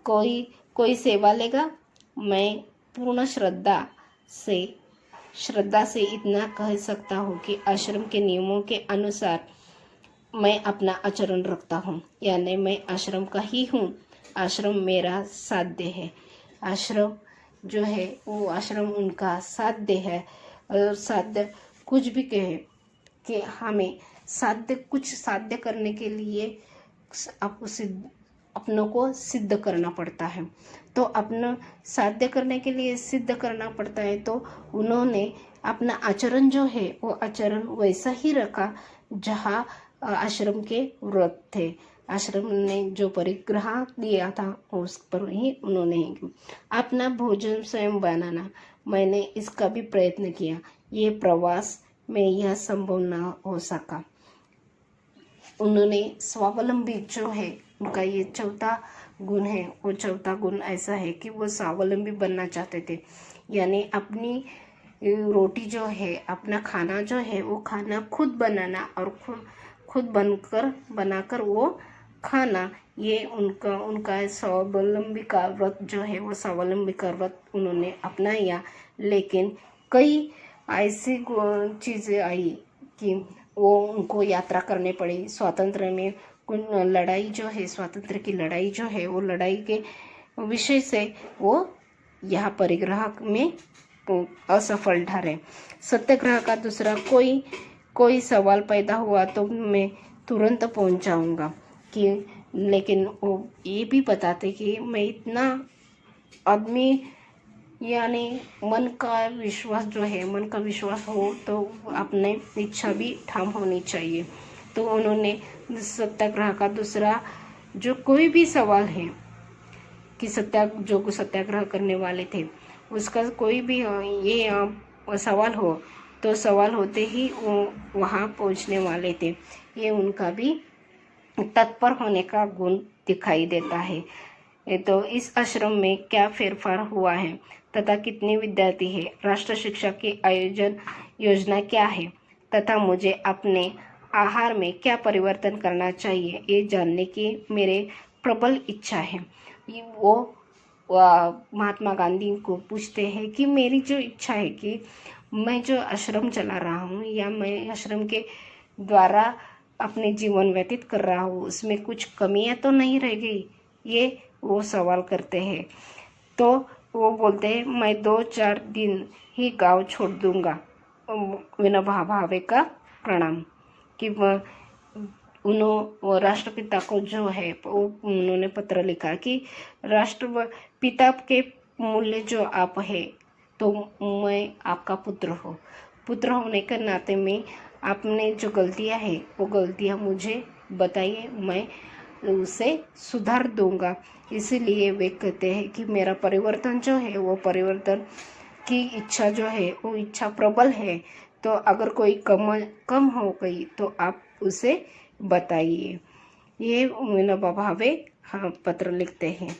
कोई कोई सेवा लेगा। मैं पूर्ण श्रद्धा से इतना कह सकता हूँ कि आश्रम के नियमों के अनुसार मैं अपना आचरण रखता हूँ, यानी मैं आश्रम का ही हूँ। आश्रम मेरा साध्य है। आश्रम जो है वो आश्रम उनका साध्य है। और साध्य कुछ भी कहे कि हमें कुछ साध्य करने के लिए आपको अपनों को सिद्ध करना पड़ता है। तो अपना साध्य करने के लिए सिद्ध करना पड़ता है। तो उन्होंने अपना आचरण जो है वो आचरण वैसा ही रखा जहाँ आश्रम के व्रत थे। आश्रम ने जो परिग्रह दिया था उस पर ही उन्होंने अपना भोजन स्वयं बनाना, मैंने इसका भी प्रयत्न किया। ये प्रवास में यह संभव न हो सका। उन्होंने स्वावलंबी जो है उनका ये चौथा गुण है। वो चौथा गुण ऐसा है कि वो स्वावलंबी बनना चाहते थे, यानी अपनी रोटी जो है, अपना खाना जो है वो खाना खुद बनाना और खुद बनाकर वो खाना, ये उनका स्वावलंबी का व्रत जो है वो स्वावलंबी का व्रत उन्होंने अपनाया। लेकिन कई ऐसी चीज़ें आई कि वो उनको यात्रा करनी पड़ी। स्वातंत्र में लड़ाई जो है, स्वातंत्र की लड़ाई जो है वो लड़ाई के विषय से वो यहाँ परिग्रह में असफल ठहरे। सत्याग्रह का दूसरा कोई सवाल पैदा हुआ तो मैं तुरंत पहुंच जाऊंगा कि, लेकिन वो ये भी बताते कि मैं इतना आदमी, यानी मन का विश्वास हो तो अपने इच्छा भी ठाम होनी चाहिए। तो उन्होंने सत्याग्रह का दूसरा जो कोई भी सवाल है कि जो सत्याग्रह करने वाले थे उसका कोई भी ये सवाल हो तो सवाल होते ही वो वहाँ पहुँचने वाले थे। ये उनका भी तत्पर होने का गुण दिखाई देता है। तो इस आश्रम में क्या फेरफार हुआ है तथा कितने विद्यार्थी हैं, राष्ट्र शिक्षा की आयोजन योजना क्या है तथा मुझे अपने आहार में क्या परिवर्तन करना चाहिए, ये जानने की मेरे प्रबल इच्छा है। वो महात्मा गांधी को पूछते हैं कि मेरी जो इच्छा है कि मैं जो आश्रम चला रहा हूँ या मैं आश्रम के द्वारा अपने जीवन व्यतीत कर रहा हूँ उसमें कुछ कमियां तो नहीं रह गई, ये वो सवाल करते हैं। तो वो बोलते हैं मैं 2-4 दिन ही गांव छोड़ दूंगा। विनोबा भावे का प्रणाम कि राष्ट्रपिता को जो है वो उन्होंने पत्र लिखा कि राष्ट्रपिता के मूल्य जो आप है तो मैं आपका पुत्र होने के नाते में आपने जो गलतियां है वो गलतियां मुझे बताइए, मैं उसे सुधार दूंगा। इसीलिए वे कहते हैं कि मेरा परिवर्तन जो है वो परिवर्तन की इच्छा जो है वो इच्छा प्रबल है। तो अगर कोई कम हो गई तो आप उसे बताइए। ये विनोबा भावे पत्र लिखते हैं।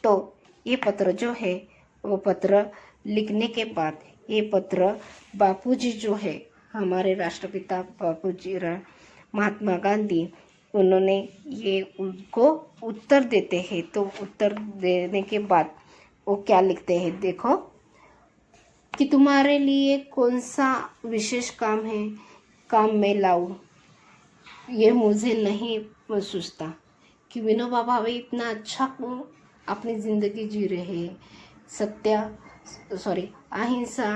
तो ये पत्र जो है वो पत्र लिखने के बाद ये पत्र बापूजी जो है हमारे राष्ट्रपिता बापूजी महात्मा गांधी, उन्होंने ये उनको उत्तर देते हैं। तो उत्तर देने के बाद वो क्या लिखते हैं देखो कि तुम्हारे लिए कौन सा विशेष काम में लाऊं, ये मुझे नहीं सोचता कि विनोबा भावे इतना अच्छा अपनी ज़िंदगी जी रहे हैं। अहिंसा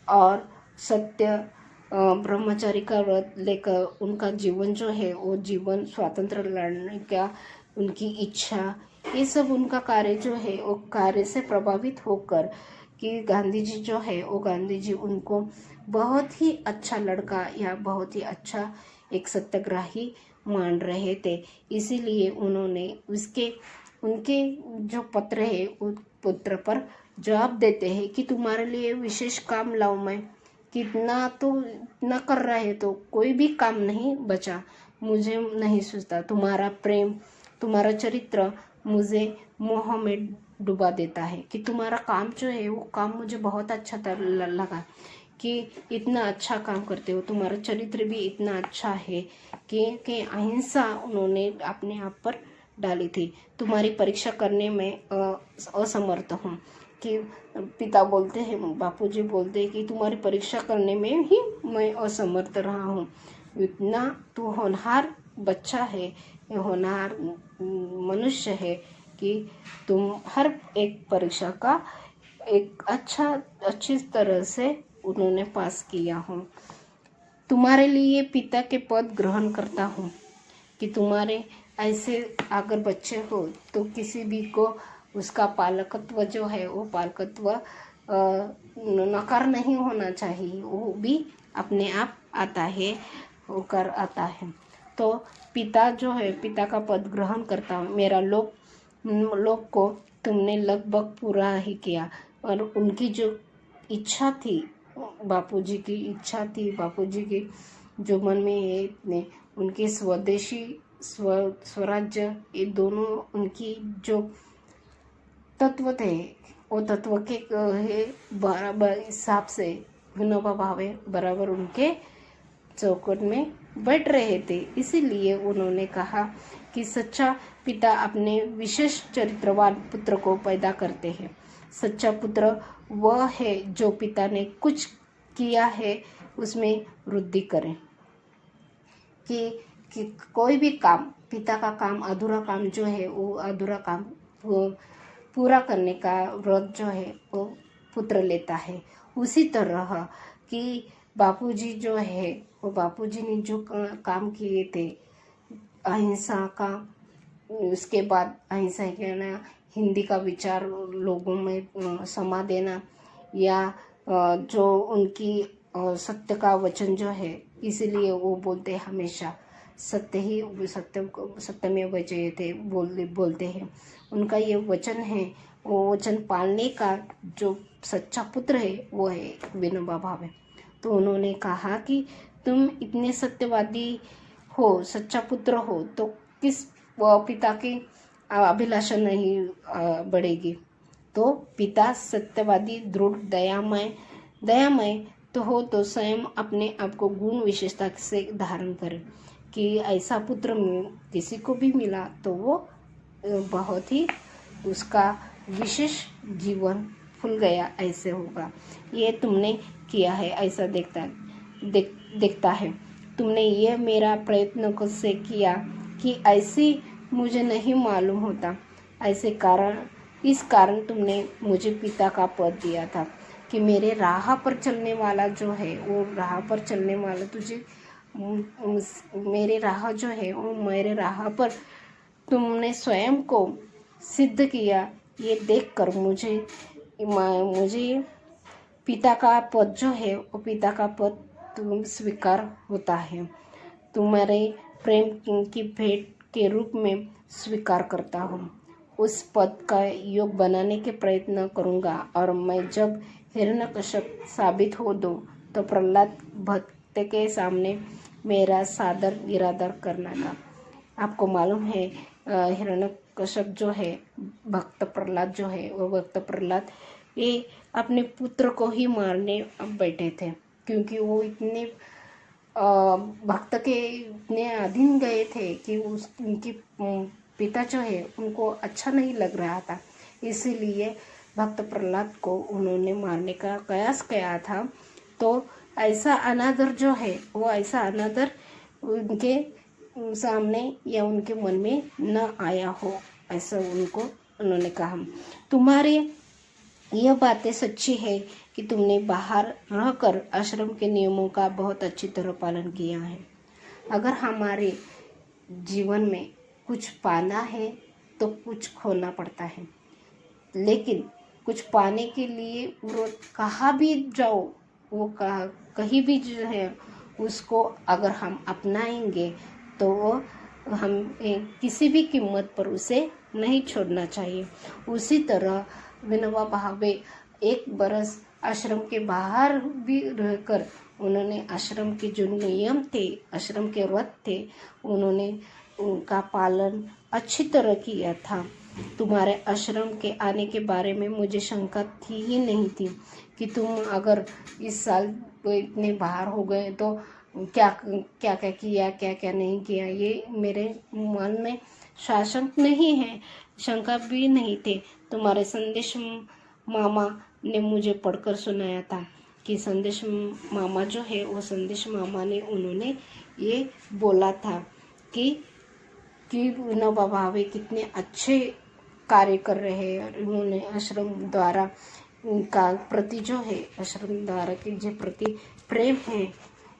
और सत्य ब्रह्मचारी का व्रत लेकर उनका जीवन जो है वो जीवन स्वातंत्र लड़ने का उनकी इच्छा, ये सब उनका कार्य जो है वो कार्य से प्रभावित होकर कि गांधी जी जो है वो गांधी जी उनको बहुत ही अच्छा लड़का या बहुत ही अच्छा एक सत्याग्रही मान रहे थे। इसीलिए उन्होंने उनके जो पत्र है उस पत्र पर जवाब देते हैं कि तुम्हारे लिए विशेष काम लाऊं मैं, कितना तो इतना कर रहे तो कोई भी काम नहीं बचा, मुझे नहीं सोचता। तुम्हारा प्रेम, तुम्हारा चरित्र मुझे मोह में डुबा देता है कि तुम्हारा काम जो है वो काम मुझे बहुत अच्छा लगा कि इतना अच्छा काम करते हो, तुम्हारा चरित्र भी इतना अच्छा है कि अहिंसा उन्होंने अपने आप पर डाली थी। तुम्हारी परीक्षा करने में असमर्थ हूँ। कि पिता बोलते हैं, बापूजी बोलते हैं कि तुम्हारी परीक्षा करने में ही मैं असमर्थ रहा हूँ। इतना तू होनहार बच्चा है, होनहार मनुष्य है कि तुम हर एक परीक्षा का एक अच्छी तरह से उन्होंने पास किया हूँ। तुम्हारे लिए पिता के पद ग्रहण करता हूँ कि तुम्हारे ऐसे अगर बच्चे हो तो किसी भी को उसका पालकत्व जो है वो पालकत्व नकार नहीं होना चाहिए, वो भी अपने आप आता है, होकर आता है। तो पिता जो है, पिता का पद ग्रहण करता हूँ। मेरा लोक को तुमने लगभग पूरा ही किया। और उनकी जो इच्छा थी, बापूजी की इच्छा थी, बापूजी की जो मन में है ने उनके स्वदेशी स्वराज्य, ये दोनों उनकी जो तत्व थे वो तत्व के बराबर हिसाब से विनोबा भावे बराबर उनके चौकट में बैठ रहे थे। इसीलिए उन्होंने कहा कि सच्चा पिता अपने विशेष चरित्रवान पुत्र को पैदा करते हैं। सच्चा पुत्र वह है जो पिता ने कुछ किया है उसमें वृद्धि करे। कि कोई भी काम, पिता का काम, अधूरा काम जो है वो अधूरा काम पूरा करने का व्रत जो है वो पुत्र लेता है। उसी तरह कि बापूजी जो है वो बापूजी ने जो काम किए थे अहिंसा का, उसके बाद अहिंसा के ना हिंदी का विचार लोगों में समा देना, या जो उनकी सत्य का वचन जो है, इसलिए वो बोलते हमेशा सत्य ही सत्य में जयते बोलते हैं। उनका ये वचन है, वो वचन पालने का जो सच्चा पुत्र है वो है विनोबा भावे। तो उन्होंने कहा कि तुम इतने सत्यवादी हो, सच्चा पुत्र हो, तो किस पिता की अभिलाषा नहीं बढ़ेगी। तो पिता सत्यवादी, दृढ़, दयामय तो हो तो स्वयं अपने आप को गुण विशेषता से धारण करे। कि ऐसा पुत्र किसी को भी मिला तो वो बहुत ही उसका विशेष जीवन खुल गया ऐसे होगा। ये तुमने किया है, ऐसा देखता है। तुमने ये मेरा प्रयत्न से किया कि ऐसी मुझे नहीं मालूम होता। इस कारण तुमने मुझे पिता का पद दिया था कि मेरे राह पर चलने वाला जो है वो राह पर चलने वाला तुझे मेरे राह जो है वो मेरे राह पर तुमने स्वयं को सिद्ध किया। ये देखकर मुझे पिता का पद जो है वो पिता का पद तुम स्वीकार होता है। तुम्हारे प्रेम की भेंट के रूप में स्वीकार करता हूँ। उस पद का योग बनाने के प्रयत्न करूँगा। और मैं जब हिरण्यकश्यप साबित हो दूँ तो प्रहलाद भक्त के सामने मेरा सादर गिरादर करना था। आपको मालूम है हिरण्यकश्यप जो है, भक्त प्रहलाद जो है, वो भक्त प्रहलाद ये अपने पुत्र को ही मारने बैठे थे, क्योंकि वो इतने भक्त के इतने अधीन गए थे कि उनकी पिता जो है उनको अच्छा नहीं लग रहा था। इसीलिए भक्त प्रहलाद को उन्होंने मारने का कयास किया था। तो ऐसा अनादर जो है वो ऐसा अनादर उनके सामने या उनके मन में न आया हो, ऐसा उन्होंने कहा। तुम्हारे यह बातें सच्ची है कि तुमने बाहर रहकर आश्रम के नियमों का बहुत अच्छी तरह पालन किया है। अगर हमारे जीवन में कुछ पाना है तो कुछ खोना पड़ता है, लेकिन कुछ पाने के लिए वो कहाँ भी जाओ, वो कहीं भी जो है उसको अगर हम अपनाएंगे तो वो हम किसी भी कीमत पर उसे नहीं छोड़ना चाहिए। उसी तरह विनोबा भावे एक बरस आश्रम के बाहर भी रहकर उन्होंने आश्रम के जो नियम थे, आश्रम के व्रत थे, उन्होंने उनका पालन अच्छी तरह किया था। तुम्हारे आश्रम के आने के बारे में मुझे शंका थी ही नहीं थी कि तुम अगर इस साल इतने बाहर हो गए तो क्या क्या किया, क्या क्या नहीं किया, ये मेरे मन में शासक नहीं है, शंका भी नहीं थे। तुम्हारे संदेश मामा ने मुझे पढ़कर सुनाया था कि संदेश मामा जो है वो संदेश मामा ने उन्होंने ये बोला था कि विनोबा भावे कितने अच्छे कार्य कर रहे हैं और उन्होंने आश्रम द्वारा उनका प्रति जो है आश्रम द्वारा के जो प्रति प्रेम है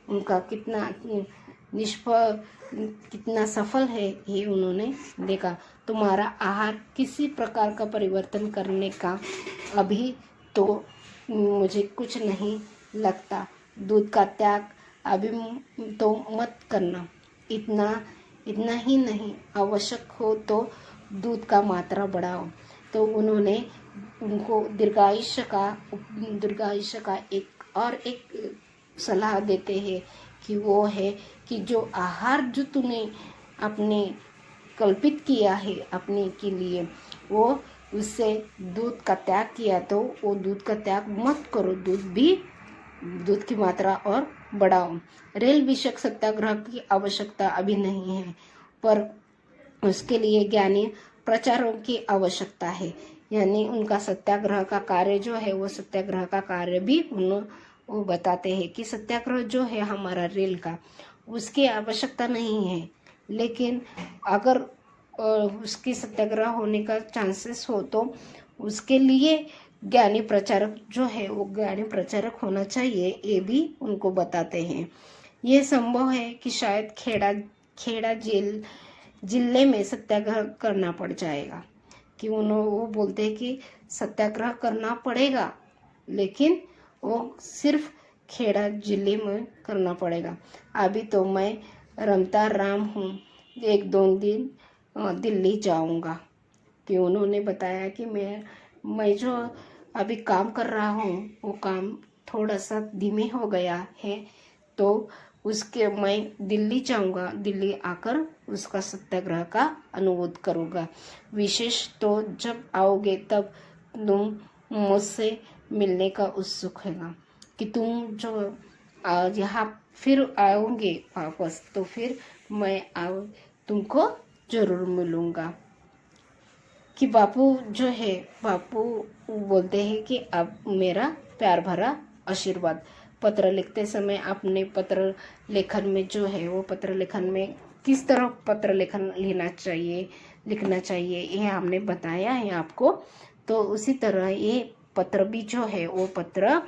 उनका कितना निष्फल कितना सफल है ये उन्होंने देखा। तुम्हारा आहार किसी प्रकार का परिवर्तन करने का अभी तो मुझे कुछ नहीं लगता। दूध का त्याग अभी तो मत करना, इतना ही नहीं, आवश्यक हो तो दूध का मात्रा बढ़ाओ। तो उन्होंने उनको दीर्घायुष्य का एक सलाह देते हैं कि वो है कि जो आहार जो तूने अपने कल्पित किया है अपने के लिए, वो उससे दूध का त्याग किया तो वो दूध का त्याग मत करो, दूध की मात्रा और बढ़ाओ। रेल विषयक सत्याग्रह की आवश्यकता अभी नहीं है, पर उसके लिए ज्ञानी प्रचारों की आवश्यकता है। यानी उनका सत्याग्रह का कार्य जो है वो सत्याग्रह का कार्य भी वो बताते हैं कि सत्याग्रह जो है हमारा रेल का, उसकी आवश्यकता नहीं है, लेकिन अगर उसकी सत्याग्रह होने का चांसेस हो तो उसके लिए ज्ञानी प्रचारक जो है वो ज्ञानी प्रचारक होना चाहिए, ये भी उनको बताते हैं। ये संभव है कि शायद खेड़ा जिले में सत्याग्रह करना पड़ जाएगा, कि वो बोलते हैं कि सत्याग्रह करना पड़ेगा, लेकिन वो सिर्फ खेड़ा जिले में करना पड़ेगा। अभी तो मैं रमता राम हूँ, 1-2 दिन दिल्ली जाऊँगा। कि उन्होंने बताया कि मैं जो अभी काम कर रहा हूँ वो काम थोड़ा सा धीमे हो गया है, तो उसके मैं दिल्ली जाऊँगा, दिल्ली आकर उसका सत्याग्रह का अनुरोध करूँगा। विशेष तो जब आओगे तब तुम मुझसे मिलने का उत्सुक होगा, कि तुम जो यहाँ फिर आओगे वापस तो फिर मैं तुमको जरूर मिलूँगा। कि बापू जो है बापू बोलते हैं कि अब मेरा प्यार भरा आशीर्वाद। पत्र लिखते समय अपने पत्र लेखन में जो है वो पत्र लेखन में किस तरह पत्र लेखन लिखना चाहिए ये हमने बताया है आपको। तो उसी तरह ये पत्र भी जो है वो पत्र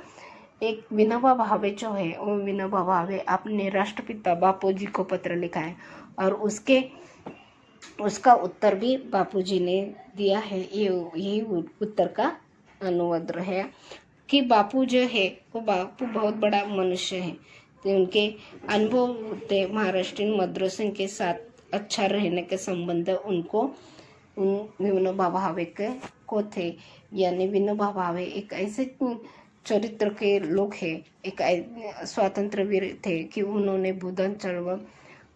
एक विनोबा भावे जो है वो विनोबा भावे अपने राष्ट्रपिता बापूजी को पत्र लिखा है और उसका उत्तर भी बापूजी ने दिया है। यही उत्तर का अनुवाद है कि बापू जो है वो बापू बहुत बड़ा मनुष्य है, तो उनके अनुभव थे महाराष्ट्रीयन मद्रासियों के साथ अच्छा रहने के संबंध उनको विनोबा भावे को थे। यानी विनोबा भावे एक ऐसे चरित्र के लोग हैं, एक स्वतंत्र वीर थे कि उन्होंने भूदान चळवळ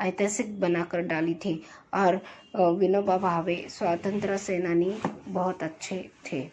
ऐतिहासिक बनाकर डाली थी और विनोबा भावे स्वतंत्र सेनानी बहुत अच्छे थे।